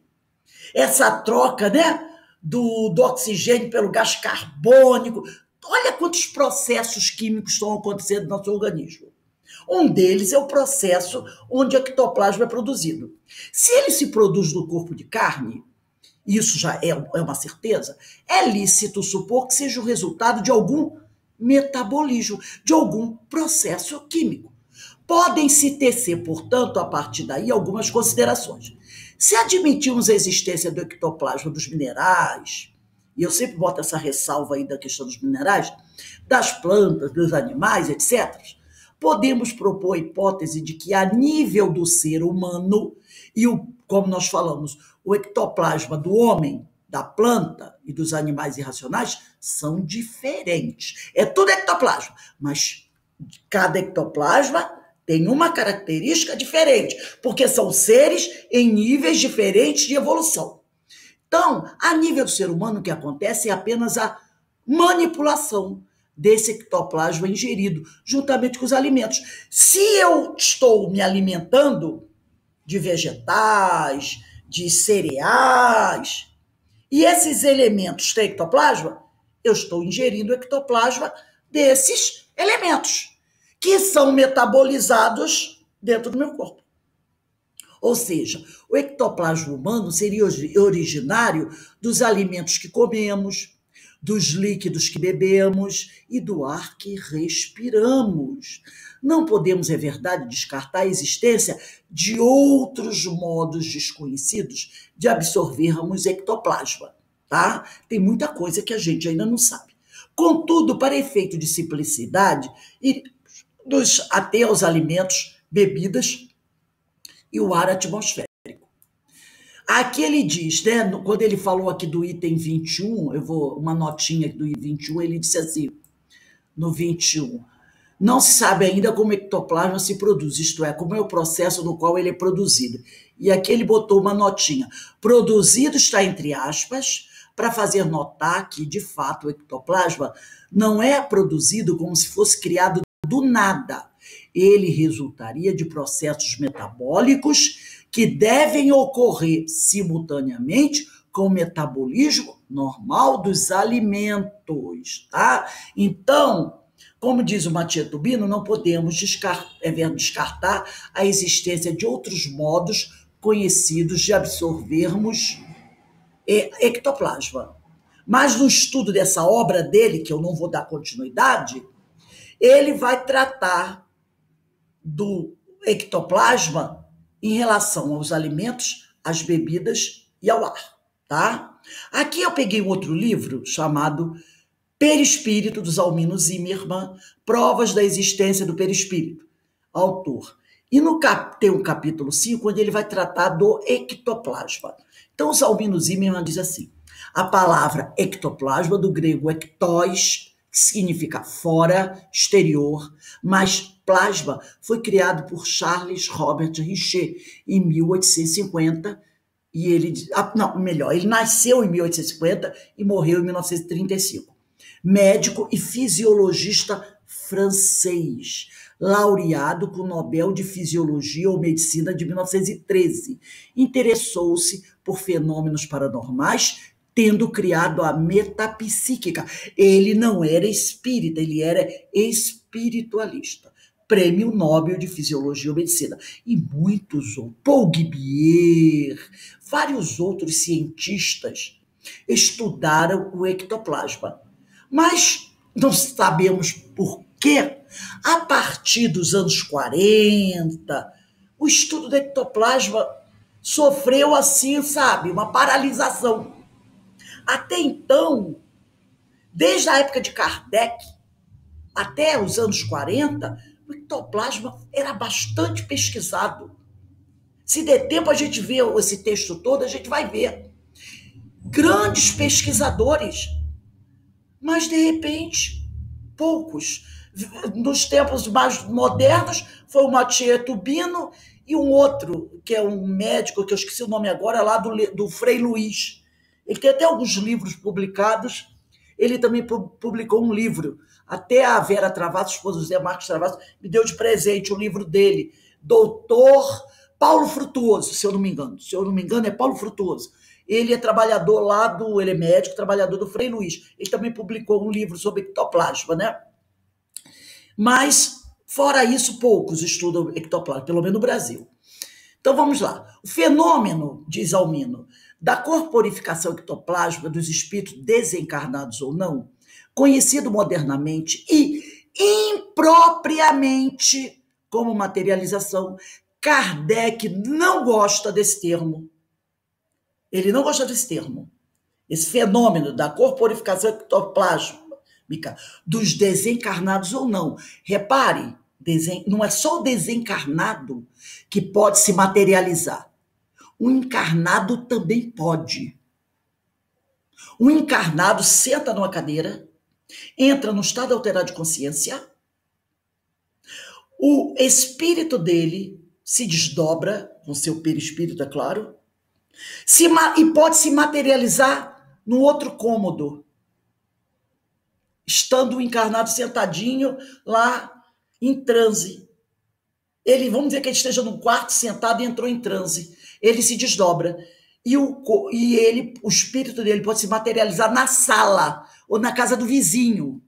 Essa troca, né, do oxigênio pelo gás carbônico, olha quantos processos químicos estão acontecendo no nosso organismo. Um deles é o processo onde o ectoplasma é produzido. Se ele se produz no corpo de carne, isso já é uma certeza, é lícito supor que seja o resultado de algum metabolismo, de algum processo químico. Podem-se tecer, portanto, a partir daí, algumas considerações. Se admitirmos a existência do ectoplasma dos minerais, e eu sempre boto essa ressalva aí da questão dos minerais, das plantas, dos animais, etc., podemos propor a hipótese de que a nível do ser humano, como nós falamos, o ectoplasma do homem, da planta e dos animais irracionais são diferentes. É tudo ectoplasma, mas cada ectoplasma tem uma característica diferente, porque são seres em níveis diferentes de evolução. Então, a nível do ser humano, o que acontece é apenas a manipulação desse ectoplasma ingerido, juntamente com os alimentos. Se eu estou me alimentando de vegetais, de cereais, e esses elementos têm ectoplasma, eu estou ingerindo o ectoplasma desses elementos, que são metabolizados dentro do meu corpo. Ou seja, o ectoplasma humano seria originário dos alimentos que comemos, dos líquidos que bebemos e do ar que respiramos. Não podemos, é verdade, descartar a existência de outros modos desconhecidos de absorvermos ectoplasma, tá? Tem muita coisa que a gente ainda não sabe. Contudo, para efeito de simplicidade, iremos até aos alimentos, bebidas e o ar atmosférico. Aqui ele diz, né, quando ele falou aqui do item 21, uma notinha do item 21, ele disse assim, no 21, não se sabe ainda como o ectoplasma se produz, isto é, como é o processo no qual ele é produzido. E aqui ele botou uma notinha. Produzido está entre aspas, para fazer notar que, de fato, o ectoplasma não é produzido como se fosse criado do nada. Ele resultaria de processos metabólicos que devem ocorrer simultaneamente com o metabolismo normal dos alimentos, tá? Então, como diz o Mattia Tubino, não podemos descartar a existência de outros modos conhecidos de absorvermos ectoplasma. Mas no estudo dessa obra dele, que eu não vou dar continuidade, ele vai tratar do ectoplasma em relação aos alimentos, às bebidas e ao ar, tá? Aqui eu peguei um outro livro chamado Perispírito, do Zalmino Zimmermann, Provas da Existência do Perispírito, autor. E tem um capítulo 5, onde ele vai tratar do ectoplasma. Então, o Zalmino Zimmermann diz assim, a palavra ectoplasma, do grego ektos, que significa fora, exterior, mas plasma foi criado por Charles Robert Richer em 1850, e ele nasceu em 1850 e morreu em 1935. Médico e fisiologista francês. laureado com o Nobel de Fisiologia ou Medicina de 1913. Interessou-se por fenômenos paranormais, tendo criado a metapsíquica. Ele não era espírita, ele era espiritualista. Prêmio Nobel de Fisiologia ou Medicina. E muitos outros, Paul Guibier, vários outros cientistas estudaram o ectoplasma. Mas não sabemos por quê. A partir dos anos 40, o estudo do ectoplasma sofreu assim, sabe, uma paralisação. Até então, desde a época de Kardec até os anos 40, o ectoplasma era bastante pesquisado. Se der tempo a gente ver esse texto todo, a gente vai ver. Grandes pesquisadores, mas de repente, poucos. Nos tempos mais modernos, foi o Mathieu Tubino e um outro, que é um médico, que eu esqueci o nome agora, lá do Frei Luiz. Ele tem até alguns livros publicados. Ele também publicou um livro. Até a Vera Travassos, esposa do José Marcos Travassos, me deu de presente o livro dele, Doutor Paulo Frutuoso, se eu não me engano. Se eu não me engano, é Paulo Frutuoso. Ele é trabalhador lá ele é médico, trabalhador do Frei Luiz. Ele também publicou um livro sobre ectoplasma, né? Mas, fora isso, poucos estudam ectoplasma, pelo menos no Brasil. Então, vamos lá. O fenômeno, diz Almino, da corporificação ectoplasma dos espíritos desencarnados ou não, conhecido modernamente e impropriamente como materialização, Kardec não gosta desse termo. Ele não gosta desse termo. Esse fenômeno da corporificação ectoplásmica dos desencarnados ou não. Repare, não é só o desencarnado que pode se materializar. O encarnado também pode. O encarnado senta numa cadeira, entra num estado alterado de consciência, o espírito dele se desdobra, com seu perispírito, é claro, e pode se materializar no outro cômodo, estando o encarnado sentadinho lá em transe. Vamos dizer que ele esteja num quarto sentado e entrou em transe. Ele se desdobra. E o espírito dele pode se materializar na sala ou na casa do vizinho.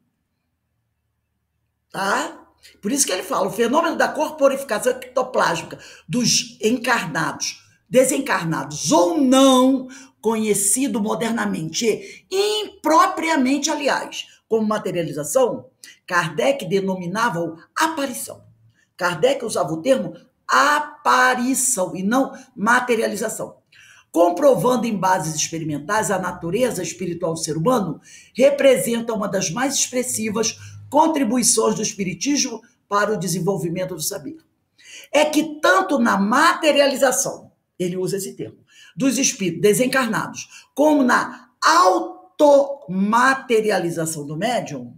Tá? Por isso que ele fala, o fenômeno da corporificação ectoplásmica dos encarnados, desencarnados ou não, conhecido modernamente e impropriamente, aliás, como materialização, Kardec denominava-o aparição. Kardec usava o termo aparição e não materialização. Comprovando em bases experimentais a natureza espiritual do ser humano, representa uma das mais expressivas contribuições do espiritismo para o desenvolvimento do saber. É que tanto na materialização, ele usa esse termo, dos espíritos desencarnados, como na automaterialização do médium,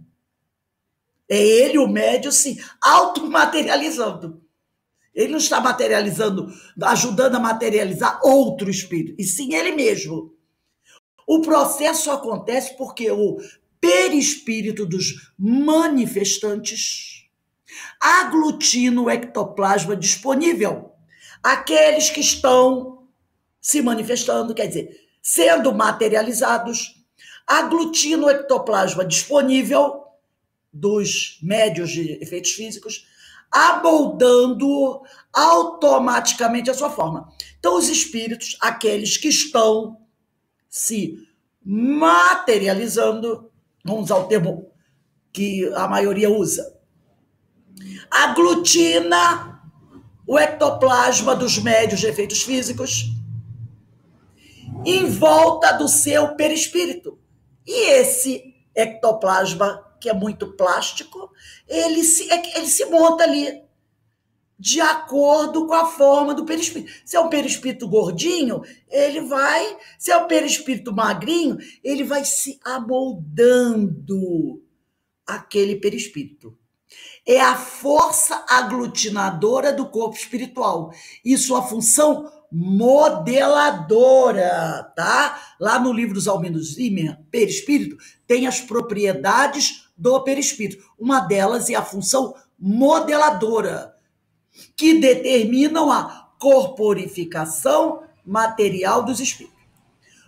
é ele, o médium, se automaterializando. Ele não está materializando, ajudando a materializar outro espírito, e sim ele mesmo. O processo acontece porque o perispírito dos manifestantes aglutina o ectoplasma disponível. Aqueles que estão se manifestando, quer dizer, sendo materializados, aglutina o ectoplasma disponível dos médios de efeitos físicos, amoldando automaticamente a sua forma. Então, os espíritos, aqueles que estão se materializando, vamos usar o termo que a maioria usa, aglutina o ectoplasma dos médios de efeitos físicos em volta do seu perispírito. E esse ectoplasma, que é muito plástico, ele se monta ali de acordo com a forma do perispírito. Se é um perispírito gordinho, ele vai... Se é um perispírito magrinho, ele vai se amoldando aquele perispírito. É a força aglutinadora do corpo espiritual e sua função modeladora, tá? Lá no livro dos Alminos Zimmer, Perispírito, tem as propriedades do perispírito. Uma delas é a função modeladora, que determinam a corporificação material dos espíritos.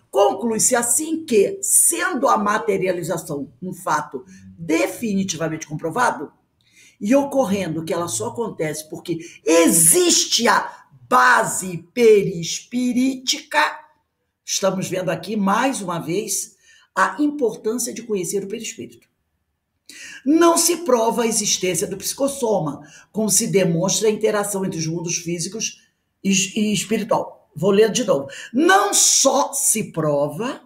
Conclui-se assim que, sendo a materialização um fato definitivamente comprovado, e ocorrendo que ela só acontece porque existe a base perispirítica, estamos vendo aqui, mais uma vez, a importância de conhecer o perispírito. Não se prova a existência do psicossoma, como se demonstra a interação entre os mundos físicos e espiritual. Vou ler de novo. Não só se prova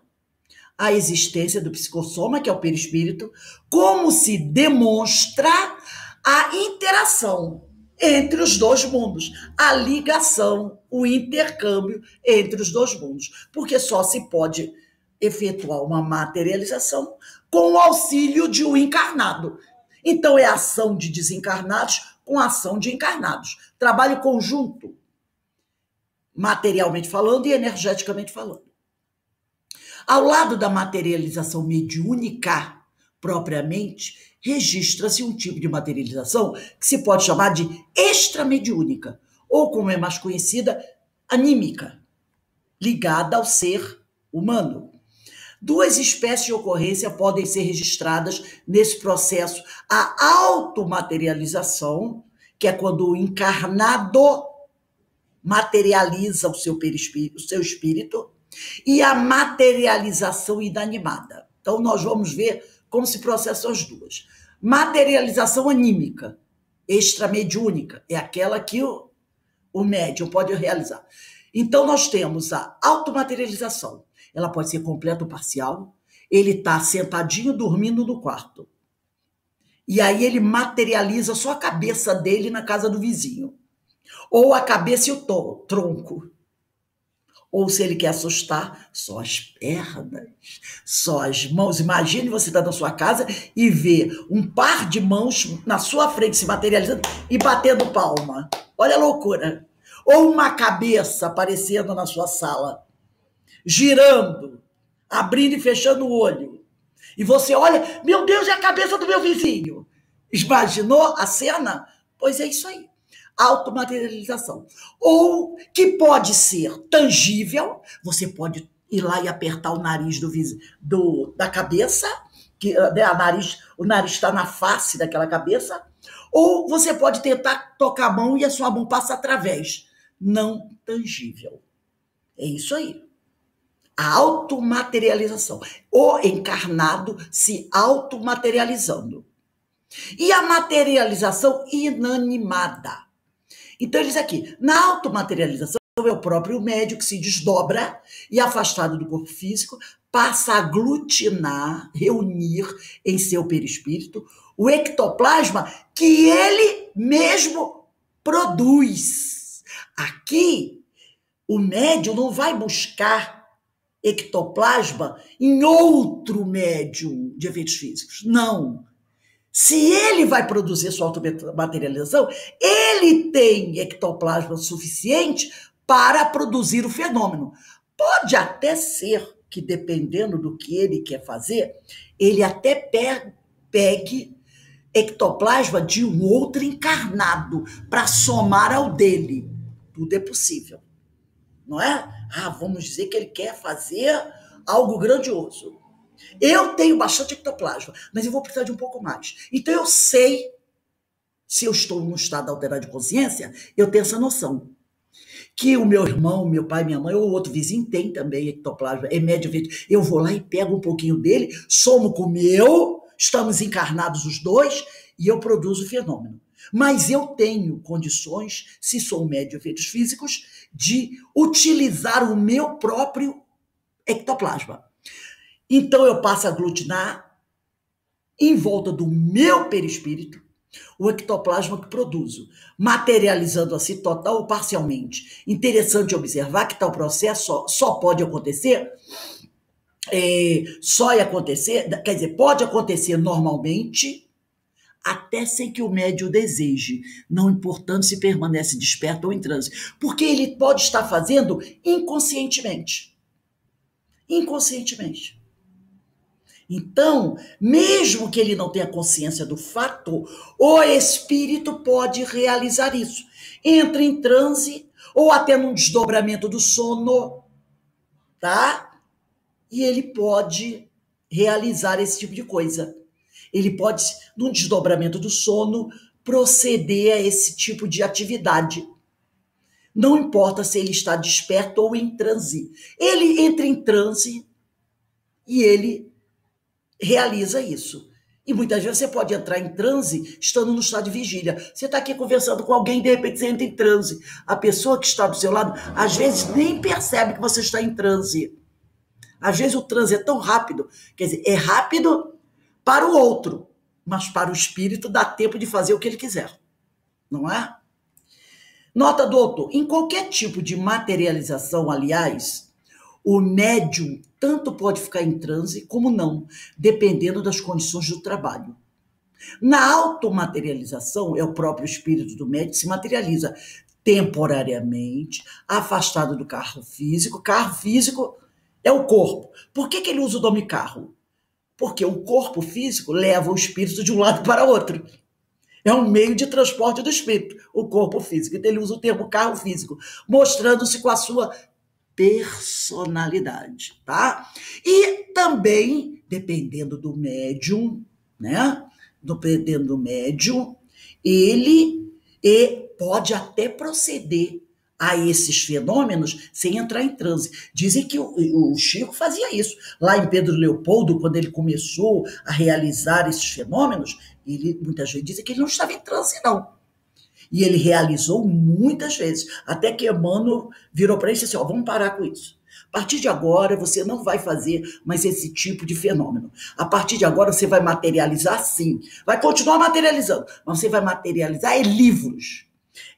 a existência do psicossoma, que é o perispírito, como se demonstra a interação entre os dois mundos, a ligação, o intercâmbio entre os dois mundos, porque só se pode efetuar uma materialização com o auxílio de um encarnado. Então, é ação de desencarnados com ação de encarnados. Trabalho conjunto, materialmente falando e energeticamente falando. Ao lado da materialização mediúnica, propriamente, registra-se um tipo de materialização que se pode chamar de extramediúnica, ou, como é mais conhecida, anímica, ligada ao ser humano. Duas espécies de ocorrência podem ser registradas nesse processo. A automaterialização, que é quando o encarnado materializa o seu perispírito, o seu espírito, e a materialização inanimada. Então, nós vamos ver como se processam as duas. Materialização anímica, extramediúnica, é aquela que o médium pode realizar. Então, nós temos a automaterialização. Ela pode ser completa ou parcial. Ele está sentadinho, dormindo no quarto. E aí ele materializa só a cabeça dele na casa do vizinho. Ou a cabeça e o tronco. Ou, se ele quer assustar, só as pernas, só as mãos. Imagine você estar na sua casa e ver um par de mãos na sua frente se materializando e batendo palma. Olha a loucura. Ou uma cabeça aparecendo na sua sala, girando, abrindo e fechando o olho. E você olha, meu Deus, é a cabeça do meu vizinho. Imaginou a cena? Pois é isso aí. Automaterialização. Ou que pode ser tangível, você pode ir lá e apertar o nariz da cabeça, que o nariz está na face daquela cabeça, ou você pode tentar tocar a mão e a sua mão passa através. Não tangível. É isso aí. A automaterialização. O encarnado se automaterializando. E a materialização inanimada. Então, ele diz aqui, na automaterialização é o próprio médium que se desdobra e, afastado do corpo físico, passa a aglutinar, reunir em seu perispírito o ectoplasma que ele mesmo produz. Aqui, o médium não vai buscar ectoplasma em outro médium de efeitos físicos. Não. Se ele vai produzir sua automaterialização, ele tem ectoplasma suficiente para produzir o fenômeno. Pode até ser que, dependendo do que ele quer fazer, ele até pegue ectoplasma de um outro encarnado para somar ao dele. Tudo é possível, não é? Vamos dizer que ele quer fazer algo grandioso. Eu tenho bastante ectoplasma, mas eu vou precisar de um pouco mais. Então, eu sei, se eu estou num estado alterado de consciência, eu tenho essa noção. Que o meu irmão, meu pai, minha mãe, ou outro vizinho tem também ectoplasma, é médio. Eu vou lá e pego um pouquinho dele, somo com o meu, estamos encarnados os dois, e eu produzo o fenômeno. Mas eu tenho condições, se sou médio de efeitos físicos, de utilizar o meu próprio ectoplasma. Então, eu passo a aglutinar em volta do meu perispírito o ectoplasma que produzo, materializando assim total ou parcialmente. Interessante observar que tal processo só pode acontecer, quer dizer, pode acontecer normalmente, até sem que o médium deseje, não importando se permanece desperto ou em transe, porque ele pode estar fazendo inconscientemente. Inconscientemente. Então, mesmo que ele não tenha consciência do fato, o espírito pode realizar isso. Entra em transe ou até num desdobramento do sono, tá? E ele pode realizar esse tipo de coisa. Ele pode, num desdobramento do sono, proceder a esse tipo de atividade. Não importa se ele está desperto ou em transe. Ele entra em transe e ele realiza isso. E muitas vezes você pode entrar em transe estando no estado de vigília. Você está aqui conversando com alguém e de repente você entra em transe. A pessoa que está do seu lado, às vezes, nem percebe que você está em transe. Às vezes o transe é tão rápido, quer dizer, é rápido para o outro, mas para o espírito dá tempo de fazer o que ele quiser. Não é? Nota do autor, em qualquer tipo de materialização, aliás, o médium tanto pode ficar em transe como não, dependendo das condições do trabalho. Na automaterialização, é o próprio espírito do médium que se materializa temporariamente, afastado do carro físico. Carro físico é o corpo. Por que ele usa o nome carro? Porque o corpo físico leva o espírito de um lado para outro. É um meio de transporte do espírito, o corpo físico. Então ele usa o termo carro físico, mostrando-se com a sua personalidade, tá? E também, dependendo do médium, né? Dependendo do médium, ele pode até proceder a esses fenômenos sem entrar em transe. Dizem que o Chico fazia isso. Lá em Pedro Leopoldo, quando ele começou a realizar esses fenômenos, ele muitas vezes dizem que ele não estava em transe, não. E ele realizou muitas vezes, até que Emmanuel virou para ele e disse assim, vamos parar com isso. A partir de agora, você não vai fazer mais esse tipo de fenômeno. A partir de agora, você vai materializar sim. Vai continuar materializando, mas você vai materializar livros.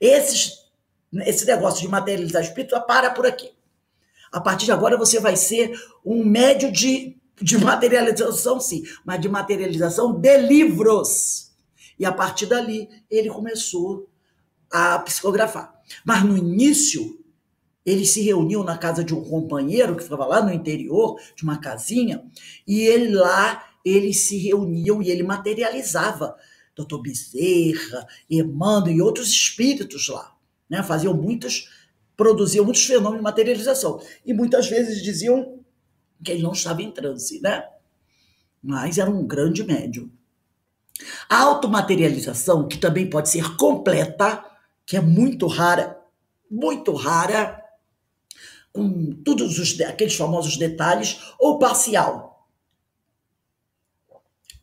Esse negócio de materializar espírito para por aqui. A partir de agora, você vai ser um médio de materialização, sim, mas de materialização de livros. E a partir dali, ele começou a psicografar. Mas no início, eles se reuniam na casa de um companheiro que ficava lá no interior, de uma casinha, e eles se reuniam e ele materializava. Doutor Bezerra, Emmanuel e outros espíritos lá, né? Produziam muitos fenômenos de materialização. E muitas vezes diziam que ele não estava em transe, né? Mas era um grande médium. A automaterialização, que também pode ser completa, que é muito rara, com todos aqueles famosos detalhes, ou parcial.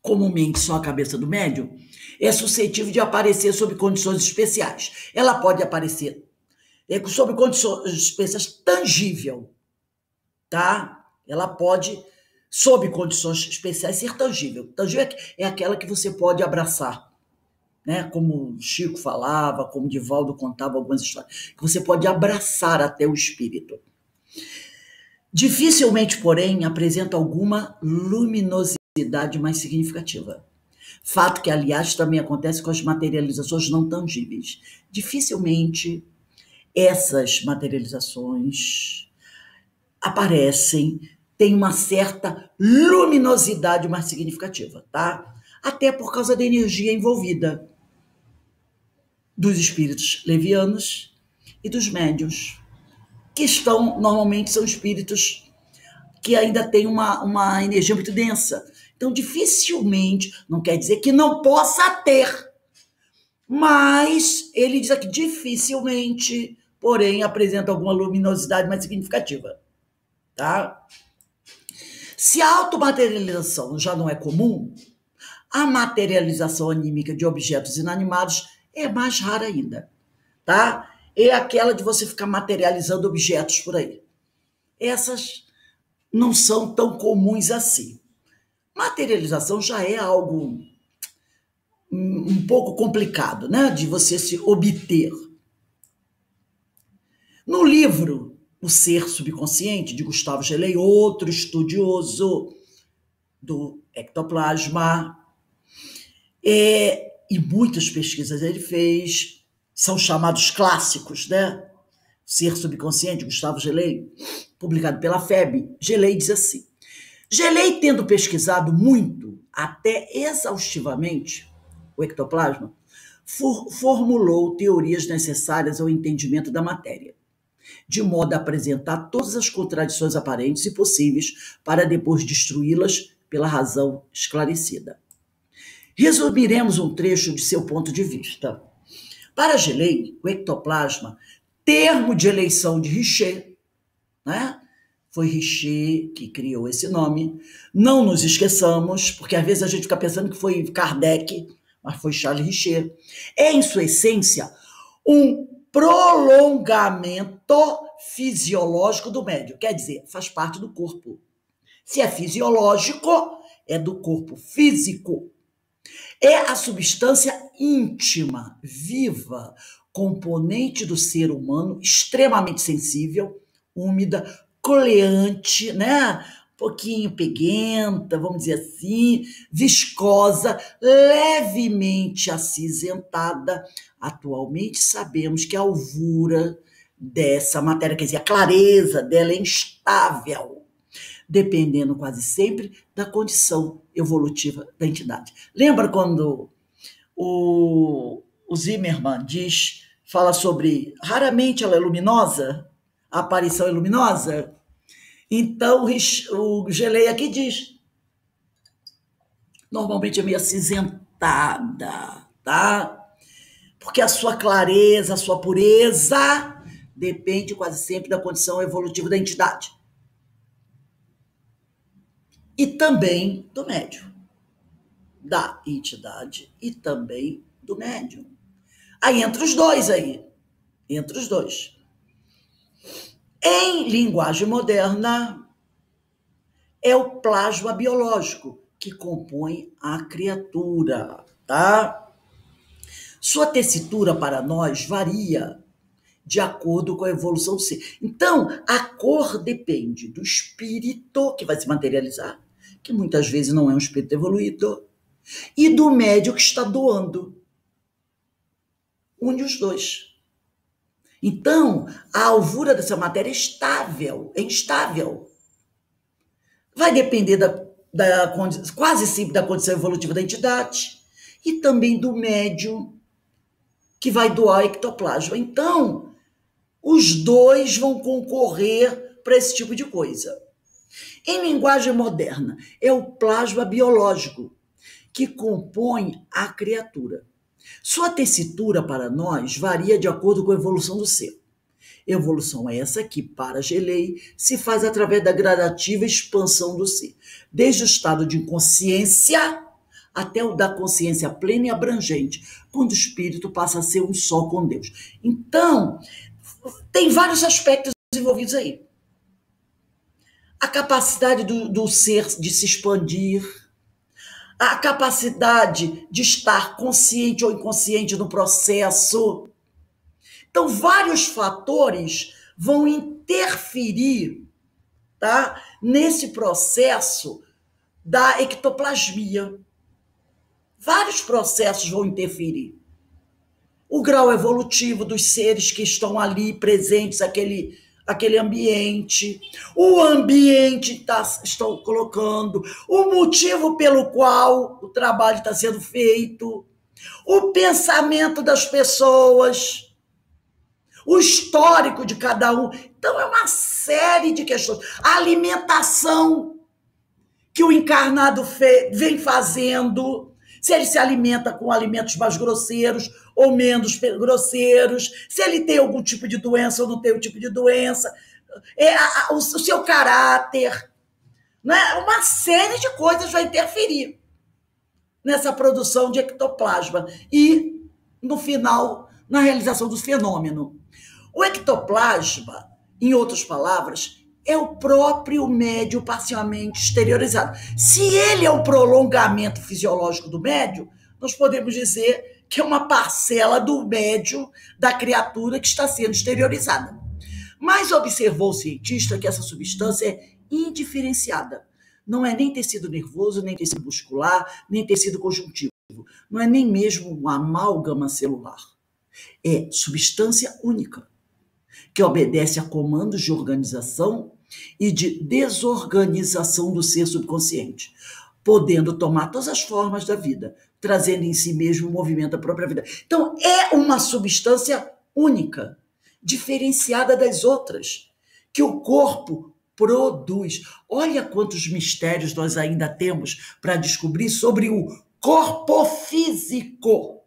Comumente só a cabeça do médium é suscetível de aparecer sob condições especiais. Ela pode aparecer sob condições especiais tangível, tá? Ela pode, sob condições especiais, ser tangível. Tangível é aquela que você pode abraçar, né? Como Chico falava, como Divaldo contava algumas histórias, que você pode abraçar até o espírito. Dificilmente, porém, apresenta alguma luminosidade mais significativa. Fato que, aliás, também acontece com as materializações não tangíveis. Dificilmente essas materializações aparecem, têm uma certa luminosidade mais significativa, tá? Até por causa da energia envolvida dos espíritos levianos e dos médiuns, que normalmente são espíritos que ainda têm uma energia muito densa. Então, dificilmente, não quer dizer que não possa ter, mas ele diz aqui, dificilmente, porém, apresenta alguma luminosidade mais significativa, tá? Se a automaterialização já não é comum, a materialização anímica de objetos inanimados é mais rara ainda, tá? É aquela de você ficar materializando objetos por aí. Essas não são tão comuns assim. Materialização já é algo um pouco complicado, né? De você se obter. No livro O Ser Subconsciente, de Gustavo Gelei, outro estudioso do ectoplasma, e muitas pesquisas ele fez, são chamados clássicos, né? Ser Subconsciente, Gustavo Gelei, publicado pela FEB. Gelei diz assim, Gelei, tendo pesquisado muito, até exaustivamente, o ectoplasma, formulou teorias necessárias ao entendimento da matéria, de modo a apresentar todas as contradições aparentes e possíveis para depois destruí-las pela razão esclarecida. Resumiremos um trecho de seu ponto de vista. Para Gelei, o ectoplasma, termo de eleição de Richer, né? Foi Richer que criou esse nome. Não nos esqueçamos, porque às vezes a gente fica pensando que foi Kardec, mas foi Charles Richer. É, em sua essência, um prolongamento fisiológico do médio. Quer dizer, faz parte do corpo. Se é fisiológico, é do corpo físico. É a substância íntima, viva, componente do ser humano, extremamente sensível, úmida, coleante, né? Um pouquinho peguenta, vamos dizer assim, viscosa, levemente acinzentada. Atualmente sabemos que a alvura dessa matéria, quer dizer, a clareza dela é instável, dependendo quase sempre da condição evolutiva da entidade. Lembra quando o Zimmermann fala sobre, raramente ela é luminosa, a aparição é luminosa? Então, o Gelei aqui diz, normalmente é meio acinzentada, tá? Porque a sua clareza, a sua pureza depende quase sempre da condição evolutiva da entidade. E também do médium, da entidade e também do médium. Aí entre os dois entre os dois. Em linguagem moderna, é o plasma biológico que compõe a criatura, tá? Sua tessitura para nós varia de acordo com a evolução do ser. Então, a cor depende do espírito que vai se materializar, que muitas vezes não é um espírito evoluído, e do médium que está doando. Une os dois. Então, a alvura dessa matéria é instável. Vai depender quase sempre da condição evolutiva da entidade e também do médium que vai doar o ectoplasma. Então, os dois vão concorrer para esse tipo de coisa. Em linguagem moderna, é o plasma biológico que compõe a criatura. Sua tessitura para nós varia de acordo com a evolução do ser. Evolução essa que, para Gelei, se faz através da gradativa expansão do ser, desde o estado de inconsciência até o da consciência plena e abrangente, quando o espírito passa a ser um só com Deus. Então, tem vários aspectos envolvidos aí. A capacidade do ser de se expandir, a capacidade de estar consciente ou inconsciente no processo. Então, vários fatores vão interferir, tá, nesse processo da ectoplasmia. Vários processos vão interferir. O grau evolutivo dos seres que estão ali presentes, aquele ambiente, o ambiente que estão colocando, o motivo pelo qual o trabalho está sendo feito, o pensamento das pessoas, o histórico de cada um. Então, é uma série de questões. A alimentação que o encarnado vem fazendo, se ele se alimenta com alimentos mais grosseiros ou menos grosseiros, se ele tem algum tipo de doença ou não tem um tipo de doença, o seu caráter, né? Uma série de coisas vai interferir nessa produção de ectoplasma e, no final, na realização do fenômeno. O ectoplasma, em outras palavras, é o próprio médium parcialmente exteriorizado. Se ele é o prolongamento fisiológico do médium, nós podemos dizer que é uma parcela do médium, da criatura que está sendo exteriorizada. Mas observou o cientista que essa substância é indiferenciada. Não é nem tecido nervoso, nem tecido muscular, nem tecido conjuntivo. Não é nem mesmo uma amálgama celular. É substância única, que obedece a comandos de organização e de desorganização do ser subconsciente, podendo tomar todas as formas da vida, trazendo em si mesmo o movimento da própria vida. Então, é uma substância única, diferenciada das outras, que o corpo produz. Olha quantos mistérios nós ainda temos para descobrir sobre o corpo físico.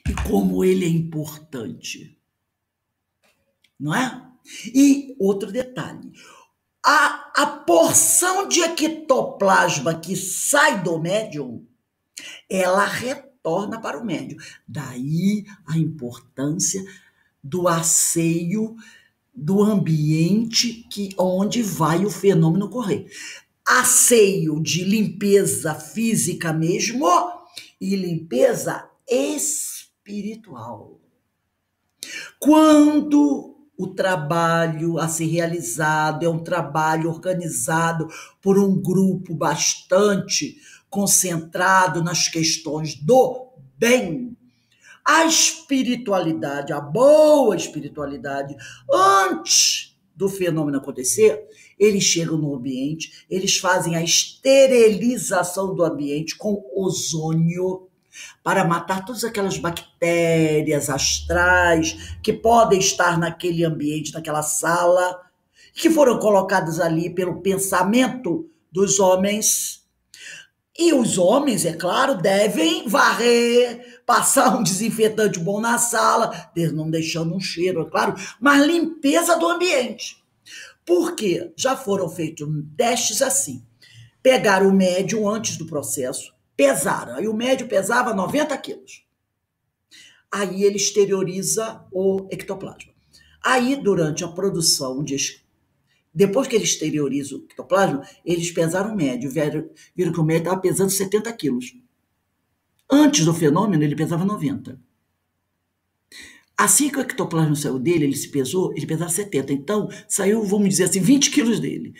E como ele é importante. Não é? E outro detalhe. A porção de ectoplasma que sai do médium, ela retorna para o médium. Daí a importância do asseio do ambiente onde vai o fenômeno ocorrer. Asseio de limpeza física mesmo e limpeza espiritual. Quando o trabalho a ser realizado é um trabalho organizado por um grupo bastante concentrado nas questões do bem, a espiritualidade, a boa espiritualidade, antes do fenômeno acontecer, eles chegam no ambiente, eles fazem a esterilização do ambiente com ozônio para matar todas aquelas bactérias astrais que podem estar naquele ambiente, naquela sala, que foram colocadas ali pelo pensamento dos homens. E os homens, é claro, devem varrer, passar um desinfetante bom na sala, não deixando um cheiro, é claro, mas limpeza do ambiente. Por quê? Já foram feitos testes assim. Pegaram o médium antes do processo, pesaram. Aí o médium pesava 90 quilos. Aí ele exterioriza o ectoplasma. Aí, durante a produção depois que ele exterioriza o ectoplasma, eles pesaram o médio, viram que o médio estava pesando 70 quilos. Antes do fenômeno, ele pesava 90. Assim que o ectoplasma saiu dele, ele pesava 70. Então, saiu, vamos dizer assim, 20 quilos dele.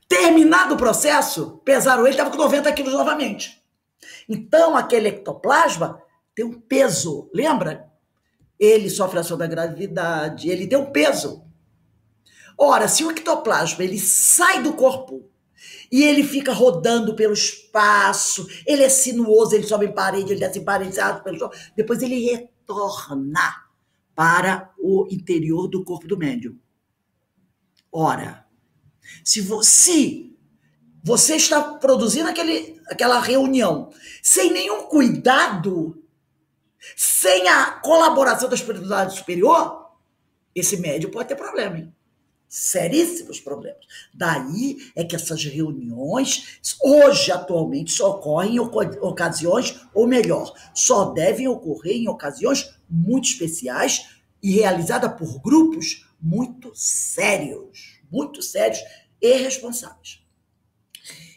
Terminado o processo, pesaram ele, estava com 90 quilos novamente. Então, aquele ectoplasma tem um peso, lembra? Ele sofre a ação da gravidade, ele tem um peso. Ora, se o ectoplasma ele sai do corpo e ele fica rodando pelo espaço, ele é sinuoso, ele sobe em parede, ele desce em parede, ele abre pelo chão, depois ele retorna para o interior do corpo do médium. Ora, se você está produzindo aquela reunião sem nenhum cuidado, sem a colaboração da espiritualidade superior, esse médium pode ter problema, hein? Seríssimos problemas. Daí é que essas reuniões, hoje, atualmente, só ocorrem em ocasiões, ou melhor, só devem ocorrer em ocasiões muito especiais e realizadas por grupos muito sérios e responsáveis.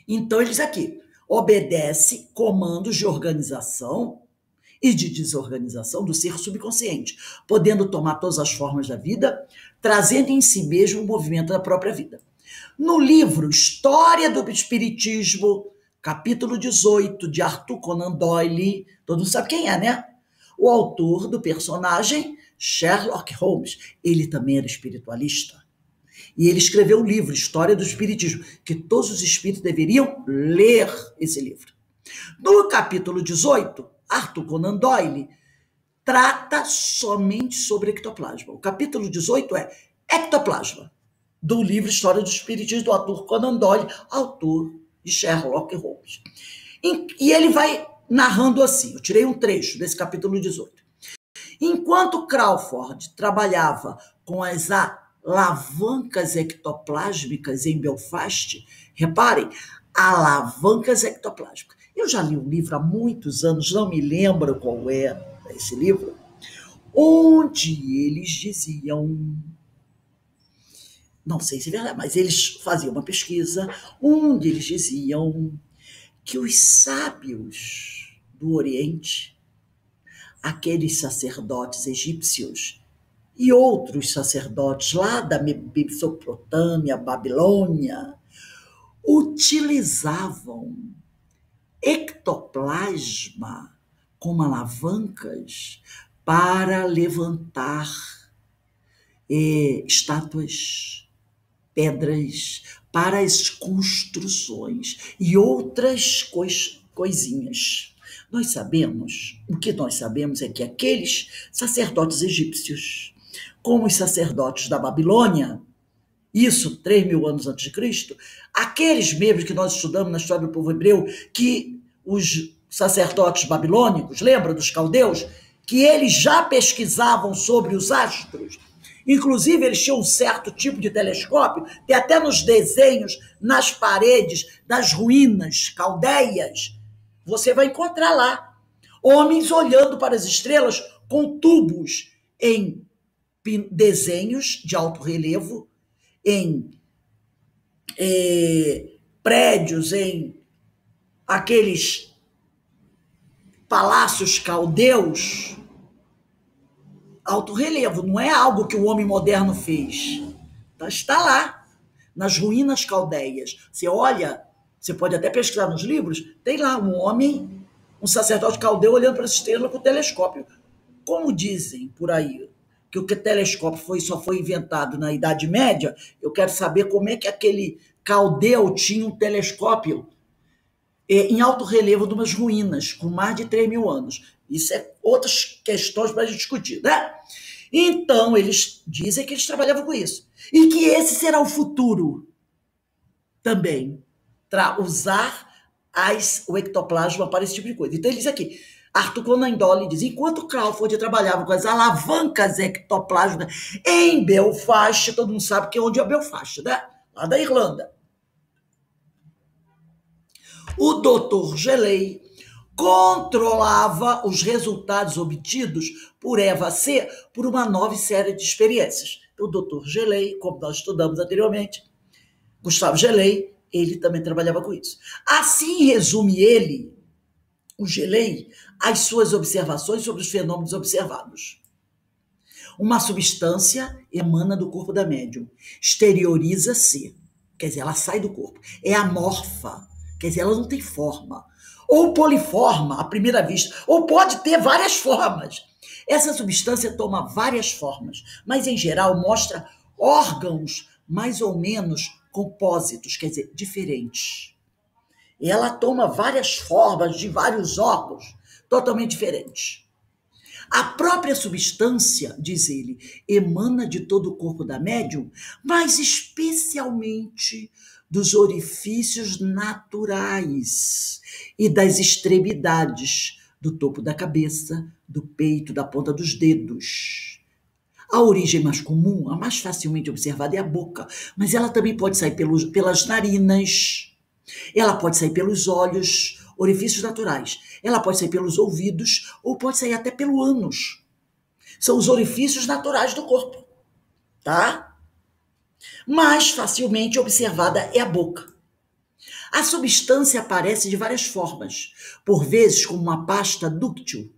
Então, eles aqui obedece comandos de organização e de desorganização do ser subconsciente, podendo tomar todas as formas da vida, trazendo em si mesmo o movimento da própria vida. No livro História do Espiritismo, capítulo 18, de Arthur Conan Doyle, todo mundo sabe quem é, né? O autor do personagem Sherlock Holmes, ele também era espiritualista. E ele escreveu o livro História do Espiritismo, que todos os espíritos deveriam ler esse livro. No capítulo 18, Arthur Conan Doyle trata somente sobre ectoplasma. O capítulo 18 é Ectoplasma, do livro História do Espiritismo, do Arthur Conan Doyle, autor de Sherlock Holmes. E ele vai narrando assim, eu tirei um trecho desse capítulo 18. Enquanto Crawford trabalhava com as alavancas ectoplásmicas em Belfast, reparem, alavancas ectoplásmicas. Eu já li um livro há muitos anos, não me lembro qual é esse livro, onde eles diziam, não sei se é verdade, mas eles faziam uma pesquisa onde eles diziam que os sábios do Oriente, aqueles sacerdotes egípcios e outros sacerdotes lá da Mesopotâmia, Babilônia, utilizavam ectoplasma como alavancas para levantar estátuas, pedras, para as construções e outras coisinhas. Nós sabemos, o que nós sabemos é que aqueles sacerdotes egípcios, como os sacerdotes da Babilônia, isso 3.000 anos antes de Cristo, aqueles mesmos que nós estudamos na história do povo hebreu, que os sacerdotes babilônicos, lembra dos caldeus, que eles já pesquisavam sobre os astros, inclusive eles tinham um certo tipo de telescópio, tem até nos desenhos, nas paredes das ruínas caldeias, você vai encontrar lá homens olhando para as estrelas com tubos em desenhos de alto relevo, em prédios, em aqueles palácios caldeus, alto relevo, não é algo que o homem moderno fez. Está lá, nas ruínas caldeias. Você olha, você pode até pesquisar nos livros, tem lá um homem, um sacerdote caldeu olhando para essa estrela com o telescópio. Como dizem por aí que o telescópio só foi inventado na Idade Média, eu quero saber como é que aquele caldeu tinha um telescópio em alto relevo de umas ruínas, com mais de 3.000 anos. Isso é outras questões para a gente discutir, né? Então, eles dizem que eles trabalhavam com isso. E que esse será o futuro também, para usar o ectoplasma para esse tipo de coisa. Então, ele diz aqui, Arthur Conan Doyle diz, enquanto Crawford trabalhava com as alavancas ectoplásmicas em Belfast, todo mundo sabe que é onde é Belfast, né? Lá da Irlanda. O Dr. Geley controlava os resultados obtidos por Eva C. por uma nova série de experiências. O Dr. Geley, como nós estudamos anteriormente, Gustavo Geley, ele também trabalhava com isso. Assim resume ele, o Geley, as suas observações sobre os fenômenos observados. Uma substância emana do corpo da médium, exterioriza-se, quer dizer, ela sai do corpo, é amorfa, quer dizer, ela não tem forma, ou poliforma à primeira vista, ou pode ter várias formas. Essa substância toma várias formas, mas em geral mostra órgãos mais ou menos compósitos, quer dizer, diferentes. Ela toma várias formas de vários órgãos totalmente diferentes. A própria substância, diz ele, emana de todo o corpo da médium, mas especialmente dos orifícios naturais e das extremidades, do topo da cabeça, do peito, da ponta dos dedos. A origem mais comum, a mais facilmente observada é a boca, mas ela também pode sair pelas narinas, ela pode sair pelos olhos, orifícios naturais, ela pode sair pelos ouvidos ou pode sair até pelo ânus. São os orifícios naturais do corpo, tá? Mais facilmente observada é a boca. A substância aparece de várias formas, por vezes como uma pasta dúctil,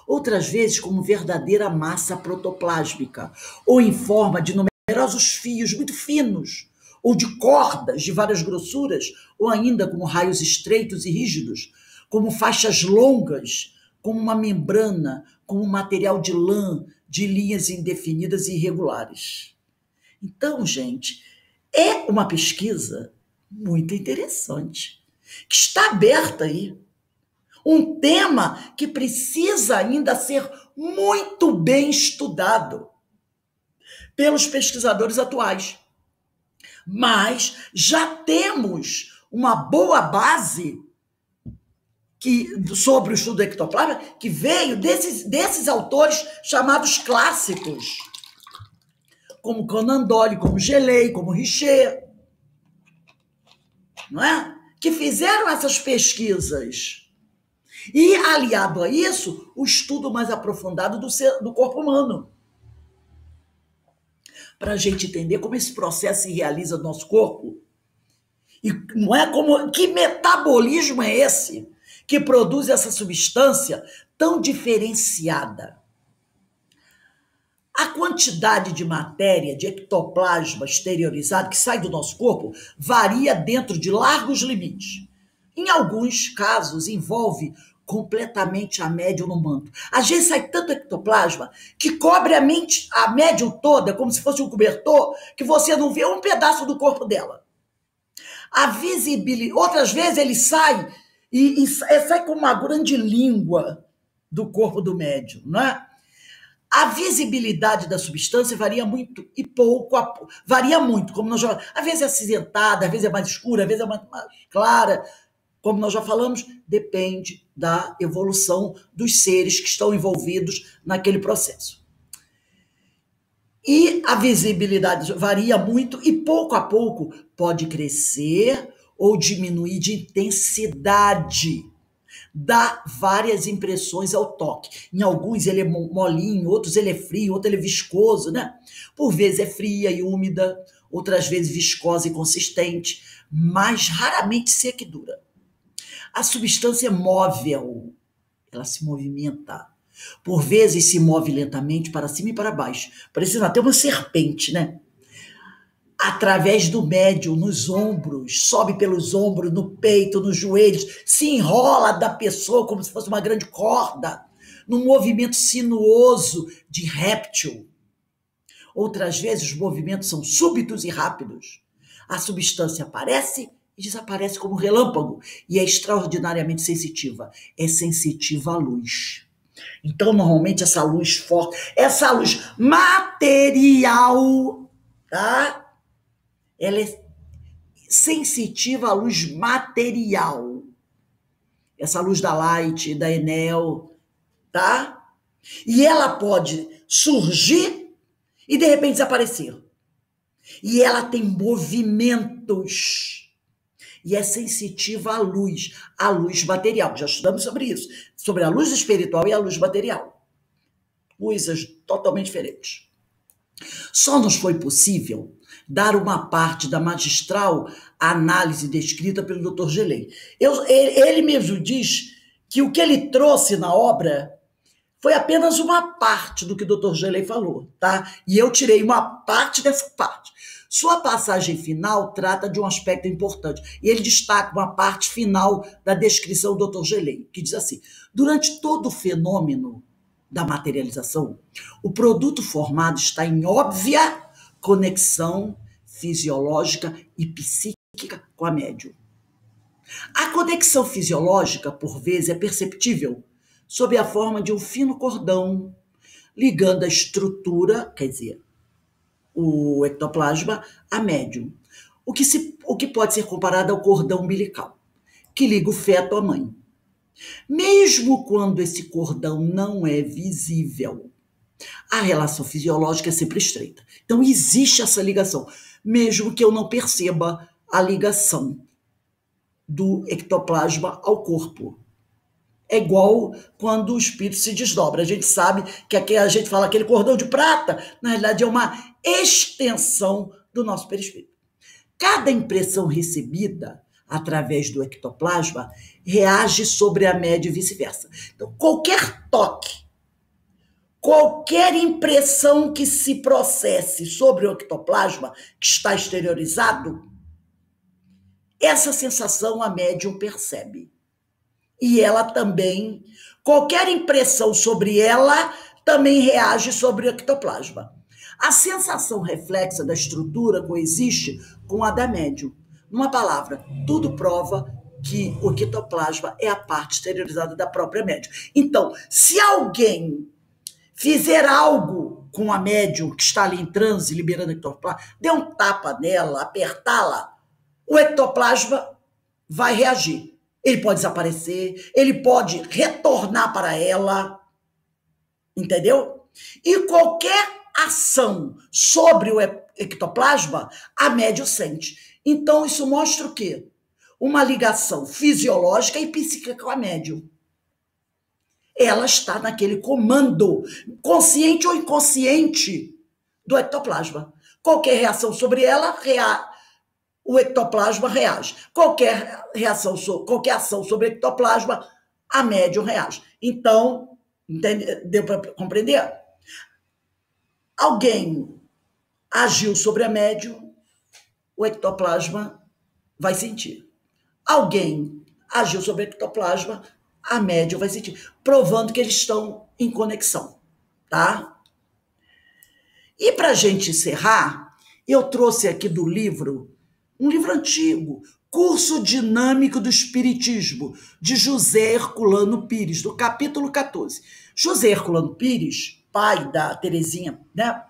outras vezes como verdadeira massa protoplásmica, ou em forma de numerosos fios muito finos, ou de cordas de várias grossuras, ou ainda como raios estreitos e rígidos, como faixas longas, como uma membrana, como um material de lã, de linhas indefinidas e irregulares. Então, gente, é uma pesquisa muito interessante, que está aberta aí. Um tema que precisa ainda ser muito bem estudado pelos pesquisadores atuais. Mas já temos uma boa base sobre o estudo do ectoplasma que veio desses autores chamados clássicos, como Conan Doyle, como Geley, como Richer, não é? Que fizeram essas pesquisas. E, aliado a isso, o estudo mais aprofundado do corpo humano. Para a gente entender como esse processo se realiza no nosso corpo. E não é como, que metabolismo é esse que produz essa substância tão diferenciada? A quantidade de matéria, de ectoplasma exteriorizado que sai do nosso corpo varia dentro de largos limites. Em alguns casos, envolve completamente a médium no manto. Às vezes sai tanto ectoplasma que cobre a mente, a médium toda, como se fosse um cobertor, que você não vê um pedaço do corpo dela. A visibilidade, outras vezes ele sai e sai com uma grande língua do corpo do médium, não é? A visibilidade da substância varia muito e pouco a pouco. Varia muito, como nós já. Às vezes é acinzentada, às vezes é mais escura, às vezes é mais clara. Como nós já falamos, depende da evolução dos seres que estão envolvidos naquele processo. E a visibilidade varia muito e pouco a pouco pode crescer ou diminuir de intensidade. Dá várias impressões ao toque. Em alguns ele é molinho, outros ele é frio, outro ele é viscoso, né? Por vezes é fria e úmida, outras vezes viscosa e consistente, mas raramente seca e dura. A substância é móvel, ela se movimenta. Por vezes se move lentamente para cima e para baixo. Parece até uma serpente, né? Através do médium, nos ombros, sobe pelos ombros, no peito, nos joelhos, se enrola da pessoa como se fosse uma grande corda, num movimento sinuoso de réptil. Outras vezes os movimentos são súbitos e rápidos. A substância aparece e desaparece como relâmpago e é extraordinariamente sensitiva. É sensitiva à luz. Então, normalmente, essa luz forte, essa luz material, tá? Ela é sensitiva à luz material. Essa luz da Light, da Enel, tá? E ela pode surgir e, de repente, desaparecer. E ela tem movimentos. E é sensitiva à luz material. Já estudamos sobre isso. Sobre a luz espiritual e a luz material. Coisas totalmente diferentes. Só nos foi possível dar uma parte da magistral análise descrita pelo Dr. Gelei. Ele mesmo diz que o que ele trouxe na obra foi apenas uma parte do que o Dr. Gelei falou, tá? E eu tirei uma parte dessa parte. Sua passagem final trata de um aspecto importante. E ele destaca uma parte final da descrição do Dr. Gelei, que diz assim: durante todo o fenômeno da materialização, o produto formado está em óbvia conexão fisiológica e psíquica com a médium. A conexão fisiológica, por vezes, é perceptível sob a forma de um fino cordão ligando a estrutura, quer dizer, o ectoplasma, à médium, o que pode ser comparado ao cordão umbilical, que liga o feto à mãe. Mesmo quando esse cordão não é visível, a relação fisiológica é sempre estreita. Então, existe essa ligação, mesmo que eu não perceba a ligação do ectoplasma ao corpo. É igual quando o espírito se desdobra. A gente sabe que aqui a gente fala aquele cordão de prata, na realidade é uma extensão do nosso perispírito. Cada impressão recebida através do ectoplasma reage sobre a média e vice-versa. Então, qualquer toque, qualquer impressão que se processe sobre o ectoplasma que está exteriorizado, essa sensação a médium percebe. E ela também, qualquer impressão sobre ela também reage sobre o ectoplasma. A sensação reflexa da estrutura coexiste com a da médium. Numa palavra, tudo prova que o ectoplasma é a parte exteriorizada da própria médium. Então, se alguém fizer algo com a médium que está ali em transe, liberando ectoplasma, der um tapa nela, apertá-la, o ectoplasma vai reagir. Ele pode desaparecer, ele pode retornar para ela, entendeu? E qualquer ação sobre o ectoplasma, a médium sente. Então, isso mostra o quê? Uma ligação fisiológica e psíquica com a médium. Ela está naquele comando, consciente ou inconsciente, do ectoplasma. Qualquer reação sobre ela, o ectoplasma reage. Qualquer ação sobre o ectoplasma, a médium reage. Então, deu para compreender? Alguém agiu sobre a médium, o ectoplasma vai sentir. Alguém agiu sobre o ectoplasma, a médium vai sentir, provando que eles estão em conexão, tá? E para a gente encerrar, eu trouxe aqui do livro, um livro antigo, Curso Dinâmico do Espiritismo, de José Herculano Pires, do capítulo 14. José Herculano Pires, pai da Terezinha, né?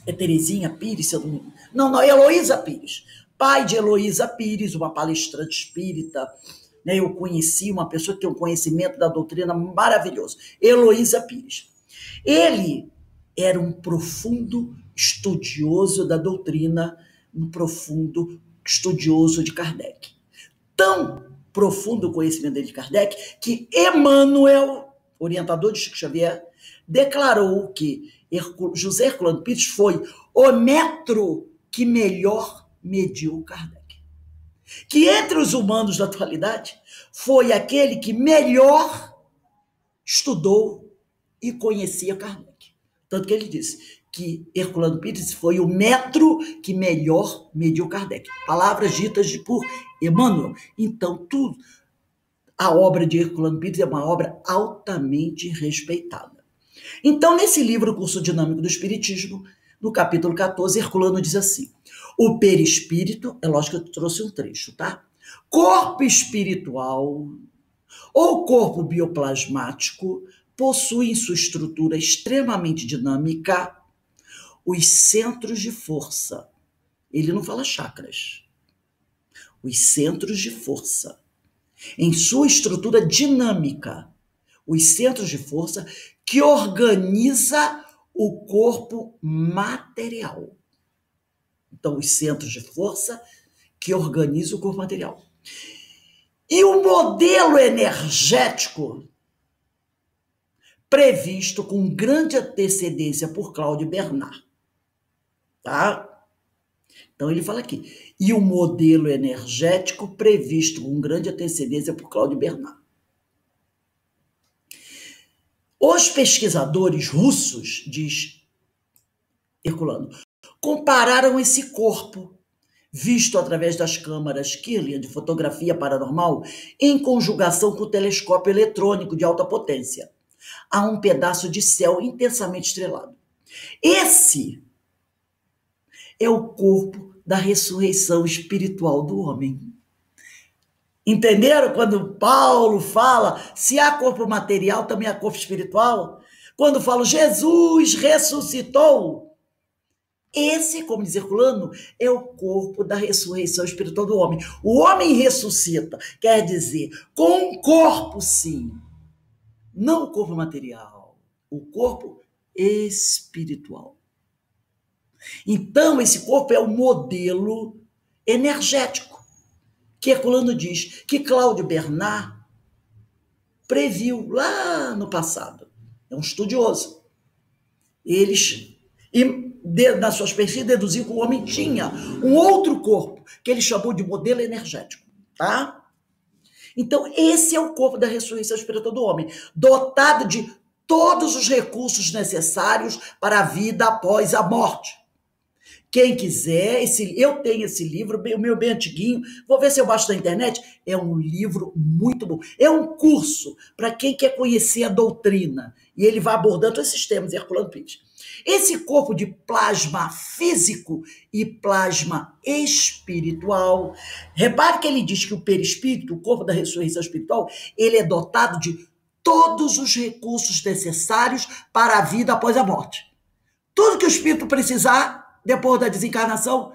É Terezinha Pires, se eu não me engano. Não, Heloísa Pires. Pai de Heloísa Pires, uma palestrante espírita, né? Eu conheci uma pessoa que tem um conhecimento da doutrina maravilhoso. Heloísa Pires. Ele era um profundo estudioso da doutrina, um profundo estudioso de Kardec. Tão profundo o conhecimento dele de Kardec, que Emmanuel, orientador de Chico Xavier, declarou que José Herculano Pires foi o metro que melhor mediu Kardec. Que entre os humanos da atualidade, foi aquele que melhor estudou e conhecia Kardec. Tanto que ele disse que Herculano Pires foi o metro que melhor mediu Kardec. Palavras ditas por Emmanuel. Então, a obra de Herculano Pires é uma obra altamente respeitada. Então, nesse livro, Curso Dinâmico do Espiritismo, no capítulo 14, Herculano diz assim: o perispírito, é lógico que eu trouxe um trecho, tá? Corpo espiritual ou corpo bioplasmático possui em sua estrutura extremamente dinâmica os centros de força. Ele não fala chakras. Os centros de força. Em sua estrutura dinâmica, os centros de força que organiza o corpo material. Então, os centros de força que organiza o corpo material. E o modelo energético previsto com grande antecedência por Cláudio Bernard. Tá? Então, ele fala aqui. E o modelo energético previsto com grande antecedência por Cláudio Bernard. Os pesquisadores russos, diz Herculano, compararam esse corpo, visto através das câmaras Kirlian de fotografia paranormal, em conjugação com o telescópio eletrônico de alta potência, a um pedaço de céu intensamente estrelado. Esse é o corpo da ressurreição espiritual do homem. Entenderam? Quando Paulo fala, se há corpo material, também há corpo espiritual. Quando fala, Jesus ressuscitou. Esse, como diz Herculano, é o corpo da ressurreição espiritual do homem. O homem ressuscita, quer dizer, com um corpo, sim. Não o corpo material, o corpo espiritual. Então, esse corpo é o modelo energético que Herculano diz que Cláudio Bernard previu lá no passado. É um estudioso. nas suas pesquisas, deduziu que o homem tinha um outro corpo, que ele chamou de modelo energético. Tá? Então, esse é o corpo da ressurreição espiritual do homem, dotado de todos os recursos necessários para a vida após a morte. Quem quiser, eu tenho esse livro, o meu bem antiguinho, vou ver se eu baixo da internet, é um livro muito bom. É um curso para quem quer conhecer a doutrina, e ele vai abordando esses temas, Herculano Pires. Esse corpo de plasma físico e plasma espiritual, repare que ele diz que o perispírito, o corpo da ressurreição espiritual, ele é dotado de todos os recursos necessários para a vida após a morte. Tudo que o espírito precisar, depois da desencarnação,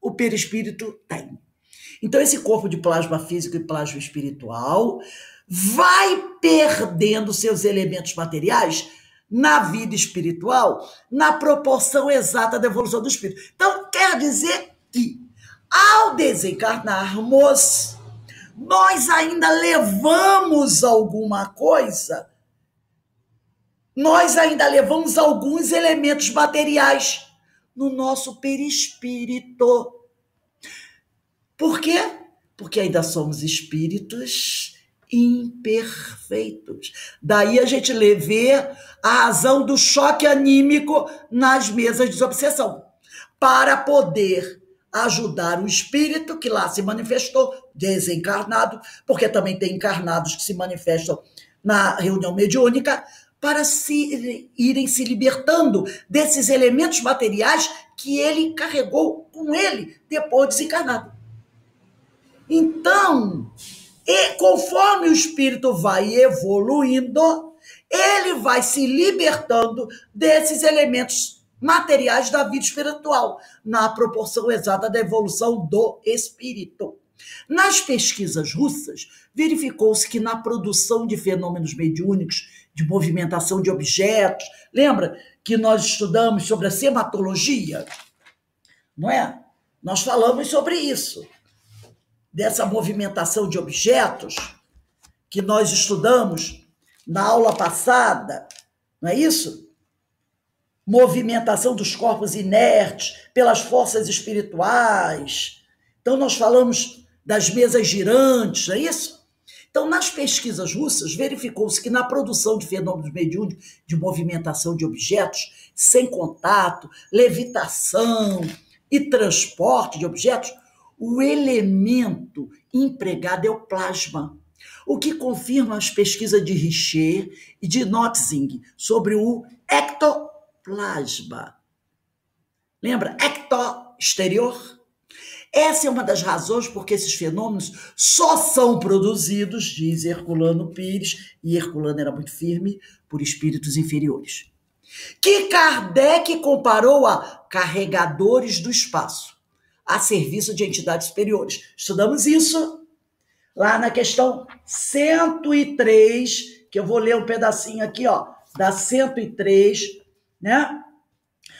o perispírito tem. Então, esse corpo de plasma físico e plasma espiritual vai perdendo seus elementos materiais na vida espiritual, na proporção exata da evolução do espírito. Então, quer dizer que, ao desencarnarmos, nós ainda levamos alguma coisa, nós ainda levamos alguns elementos materiais no nosso perispírito. Por quê? Porque ainda somos espíritos imperfeitos. Daí a gente vê a razão do choque anímico nas mesas de desobsessão. Para poder ajudar o espírito que lá se manifestou, desencarnado, porque também tem encarnados que se manifestam na reunião mediúnica, para irem se libertando desses elementos materiais que ele carregou com ele depois desencarnado. Então, conforme o espírito vai evoluindo, ele vai se libertando desses elementos materiais da vida espiritual, na proporção exata da evolução do espírito. Nas pesquisas russas, verificou-se que na produção de fenômenos mediúnicos, de movimentação de objetos, lembra que nós estudamos sobre a sematologia? Não é? Nós falamos sobre isso, dessa movimentação de objetos que nós estudamos na aula passada, não é isso? Movimentação dos corpos inertes pelas forças espirituais. Então, nós falamos das mesas girantes, não é isso? Então, nas pesquisas russas, verificou-se que na produção de fenômenos mediúnicos de movimentação de objetos sem contato, levitação e transporte de objetos, o elemento empregado é o plasma, o que confirma as pesquisas de Richer e de Notzing sobre o ectoplasma. Lembra? Ecto, exterior. Essa é uma das razões porque esses fenômenos só são produzidos, diz Herculano Pires, e Herculano era muito firme, por espíritos inferiores, que Kardec comparou a carregadores do espaço, a serviço de entidades superiores. Estudamos isso lá na questão 103, que eu vou ler um pedacinho aqui, ó, da 103, né?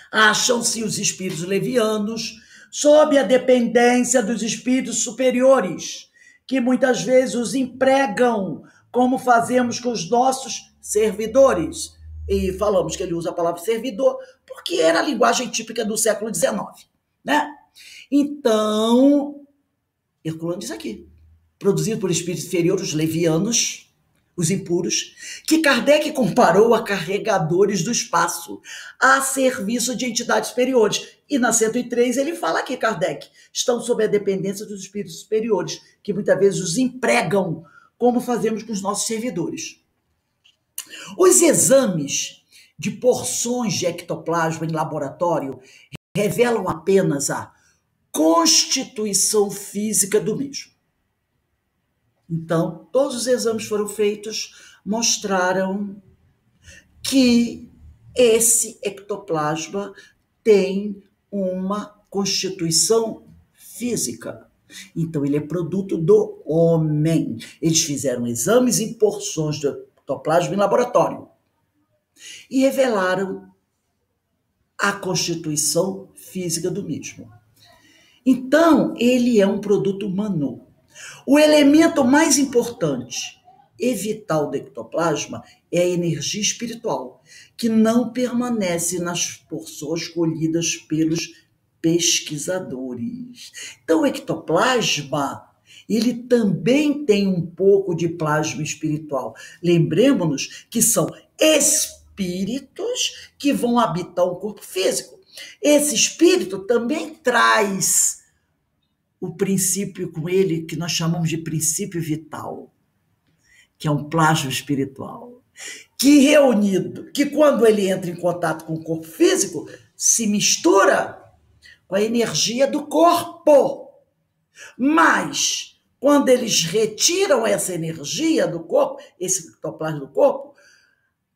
Acham-se os espíritos levianos sob a dependência dos espíritos superiores, que muitas vezes os empregam, como fazemos com os nossos servidores. E falamos que ele usa a palavra servidor, porque era a linguagem típica do século XIX, né? Então, Herculano diz aqui, produzido por espíritos inferiores, os levianos, os impuros, que Kardec comparou a carregadores do espaço, a serviço de entidades superiores. E na 103 ele fala aqui, Kardec, estão sob a dependência dos espíritos superiores, que muitas vezes os empregam, como fazemos com os nossos servidores. Os exames de porções de ectoplasma em laboratório revelam apenas a constituição física do mesmo. Então, todos os exames foram feitos, mostraram que esse ectoplasma tem uma constituição física. Então, ele é produto do homem. Eles fizeram exames em porções do ectoplasma em laboratório e revelaram a constituição física do mesmo. Então, ele é um produto humano. O elemento mais importante e vital do ectoplasma é a energia espiritual, que não permanece nas porções colhidas pelos pesquisadores. Então, o ectoplasma, ele também tem um pouco de plasma espiritual. Lembremos-nos que são espíritos que vão habitar o corpo físico. Esse espírito também traz o princípio com ele, que nós chamamos de princípio vital, que é um plasma espiritual, que reunido, que quando ele entra em contato com o corpo físico, se mistura com a energia do corpo. Mas, quando eles retiram essa energia do corpo, esse ectoplasma do corpo,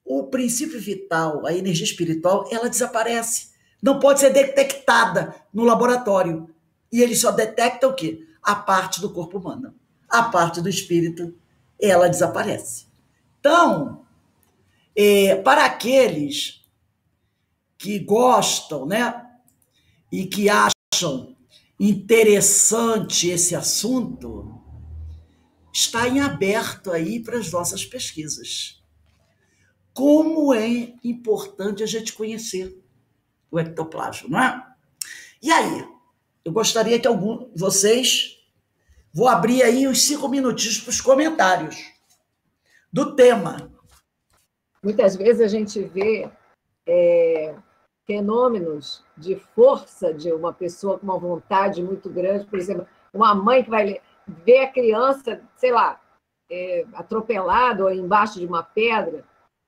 o princípio vital, a energia espiritual, ela desaparece. Não pode ser detectada no laboratório. E eles só detectam o quê? A parte do corpo humano. A parte do espírito, ela desaparece. Então, para aqueles que gostam, né, e que acham interessante esse assunto, está em aberto aí para as nossas pesquisas. Como é importante a gente conhecer o ectoplasma, não é? E aí, eu gostaria que algum de vocês, vou abrir aí uns 5 minutinhos para os comentários do tema. Muitas vezes a gente vê fenômenos de força de uma pessoa com uma vontade muito grande, por exemplo, uma mãe que vai ver a criança, sei lá, atropelada ou embaixo de uma pedra,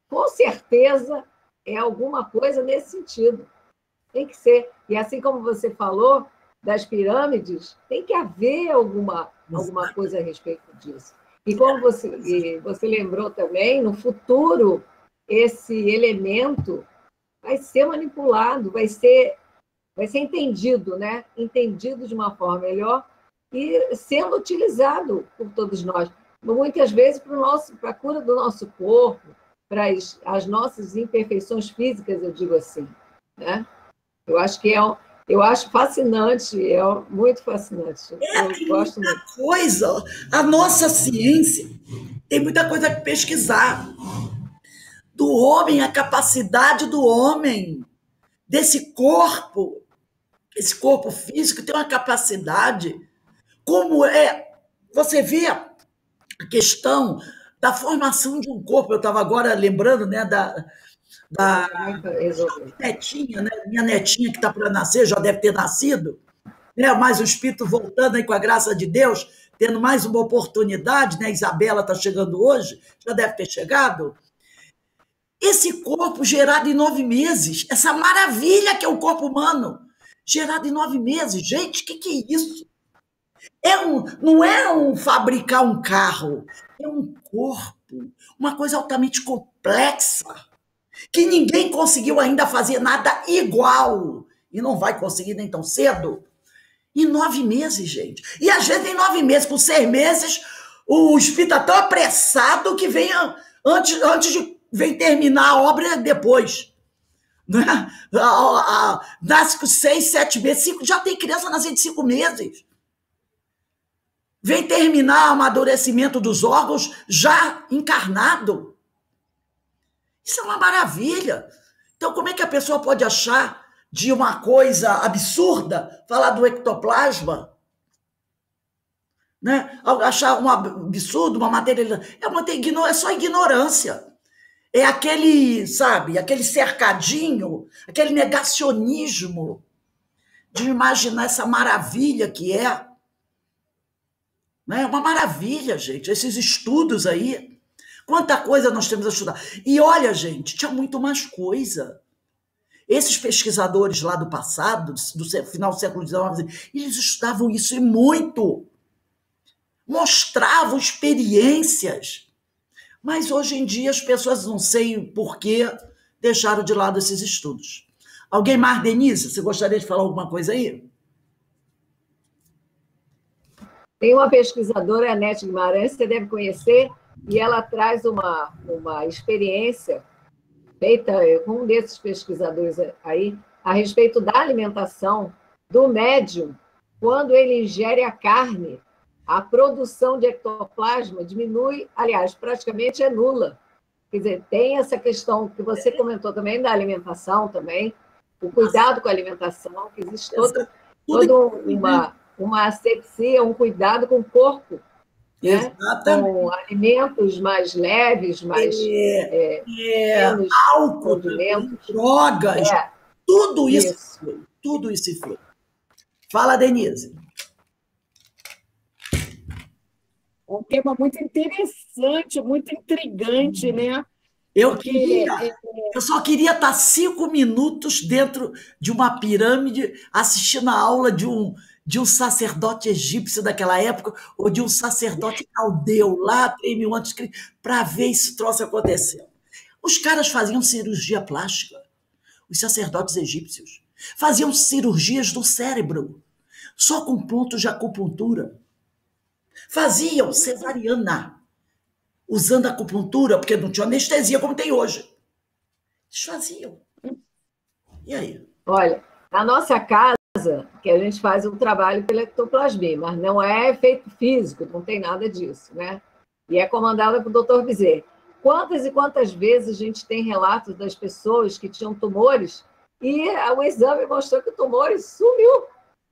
com certeza é alguma coisa nesse sentido. Tem que ser. E assim como você falou das pirâmides, tem que haver alguma coisa a respeito disso. E como você lembrou também, no futuro, esse elemento vai ser manipulado, vai ser entendido, né? Entendido de uma forma melhor e sendo utilizado por todos nós. Muitas vezes para a cura do nosso corpo, para as nossas imperfeições físicas, eu digo assim, né? Eu acho fascinante, muito fascinante. Eu gosto muito. Coisa, a nossa ciência tem muita coisa que pesquisar. Do homem, a capacidade do homem, desse corpo, esse corpo físico tem uma capacidade, como você vê a questão da formação de um corpo. Eu estava agora lembrando, né, da netinha, né, minha netinha que está para nascer, já deve ter nascido, né, mas o espírito voltando aí com a graça de Deus, tendo mais uma oportunidade, né, Isabela está chegando hoje, já deve ter chegado. Esse corpo gerado em 9 meses, essa maravilha que é o corpo humano, gerado em 9 meses, gente, o que é isso? Não é fabricar um carro, é um corpo, uma coisa altamente complexa, que ninguém conseguiu ainda fazer nada igual, e não vai conseguir nem tão cedo, em 9 meses, gente. E às vezes em 9 meses, com 6 meses, o espírito está tão apressado que vem antes de vem terminar a obra depois. Né? Nasce com 6, 7 meses, já tem criança nascendo de 5 meses. Vem terminar o amadurecimento dos órgãos já encarnado. Isso é uma maravilha. Então, como é que a pessoa pode achar de uma coisa absurda falar do ectoplasma? Né? Achar um absurdo, uma matéria... É só ignorância. É aquele, sabe, aquele cercadinho, aquele negacionismo de imaginar essa maravilha que é. Né? Uma maravilha, gente, esses estudos aí. Quanta coisa nós temos a estudar. E olha, gente, tinha muito mais coisa. Esses pesquisadores lá do passado, do final do século XIX, eles estudavam isso e muito. Mostravam experiências. Mas hoje em dia as pessoas, não sei por que, deixaram de lado esses estudos. Alguém mais, Denise, você gostaria de falar alguma coisa aí? Tem uma pesquisadora, a Anete Guimarães, você deve conhecer, e ela traz uma experiência feita com um desses pesquisadores aí, a respeito da alimentação do médium, quando ele ingere a carne. A produção de ectoplasma diminui, aliás, praticamente é nula. Quer dizer, tem essa questão que você comentou também da alimentação também, o cuidado com a alimentação, que existe toda uma asepsia, um cuidado com o corpo, né? Com alimentos mais leves, mais menos álcool, drogas, tudo isso influi. Fala, Denise. Um tema muito interessante, muito intrigante, né? Eu só queria estar 5 minutos dentro de uma pirâmide assistindo a aula de um sacerdote egípcio daquela época ou de um sacerdote caldeu lá 3.000 antes de Cristo para ver esse troço acontecendo. Os caras faziam cirurgia plástica, os sacerdotes egípcios faziam cirurgias do cérebro, só com pontos de acupuntura. Faziam cesariana, usando acupuntura, porque não tinha anestesia como tem hoje. Eles faziam. E aí? Olha, na nossa casa, que a gente faz um trabalho pela ectoplasmia, mas não é efeito físico, não tem nada disso, né? E é comandada pelo Dr. Bezerra. Quantas e quantas vezes a gente tem relatos das pessoas que tinham tumores e o exame mostrou que o tumor sumiu.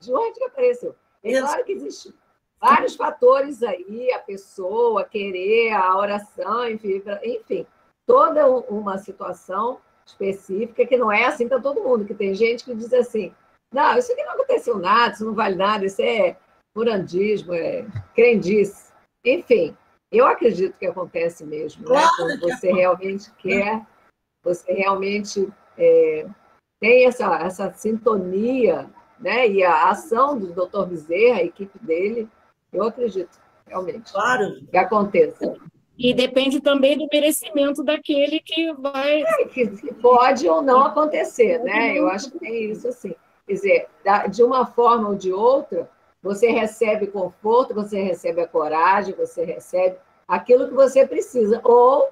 De onde que apareceu? É claro que existe vários fatores aí, a pessoa querer, a oração, enfim, toda uma situação específica, que não é assim para todo mundo, que tem gente que diz assim, não, isso aqui não aconteceu nada, isso não vale nada, isso é morandismo, é crendice. Enfim, eu acredito que acontece mesmo, né? Claro Quando que você realmente quer, você realmente tem essa sintonia, né? E a ação do Dr. Bezerra, a equipe dele, eu acredito realmente claro. que aconteça. E depende também do merecimento daquele que vai. Que pode ou não acontecer, né? Eu acho que tem isso assim. Quer dizer, de uma forma ou de outra, você recebe conforto, você recebe a coragem, você recebe aquilo que você precisa, ou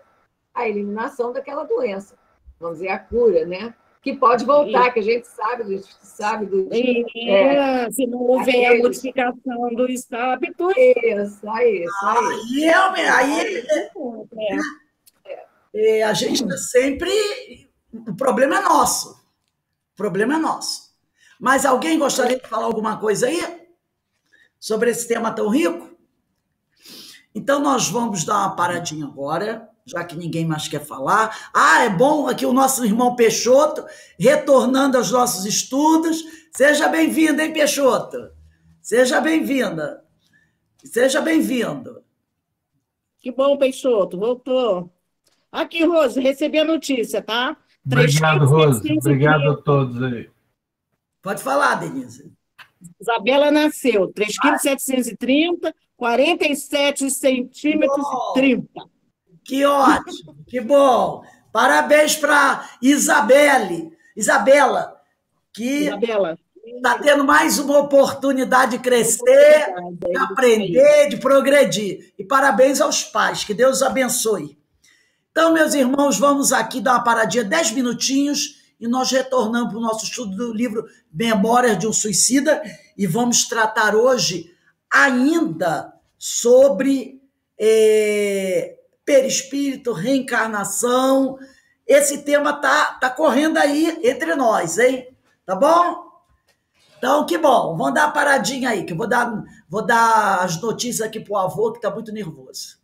a eliminação daquela doença, vamos dizer, a cura, né? Que pode voltar, que a gente sabe dos Se não houver a modificação dos hábitos. Isso aí. A gente está sempre. O problema é nosso. O problema é nosso. Mas alguém gostaria de falar alguma coisa aí sobre esse tema tão rico? Então, nós vamos dar uma paradinha agora, já que ninguém mais quer falar. É bom aqui o nosso irmão Peixoto, retornando aos nossos estudos. Seja bem-vindo, hein, Peixoto? Seja bem-vinda. Seja bem-vindo. Que bom, Peixoto, voltou. Aqui, Rose, recebi a notícia, tá? Obrigado, Rose. Obrigado a todos aí. Pode falar, Denise. Isabela nasceu, 3,730 kg, 47 centímetros e 30. Que ótimo, que bom. Parabéns para Isabela, que está tendo mais uma oportunidade de crescer, de aprender, de progredir. E parabéns aos pais, que Deus abençoe. Então, meus irmãos, vamos aqui dar uma paradinha, 10 minutinhos, e nós retornamos para o nosso estudo do livro Memórias de um Suicida, e vamos tratar hoje ainda sobre perispírito, reencarnação. Esse tema tá correndo aí entre nós, hein? Tá bom? Então, que bom. Vamos dar uma paradinha aí, que eu vou dar as notícias aqui pro avô, que tá muito nervoso.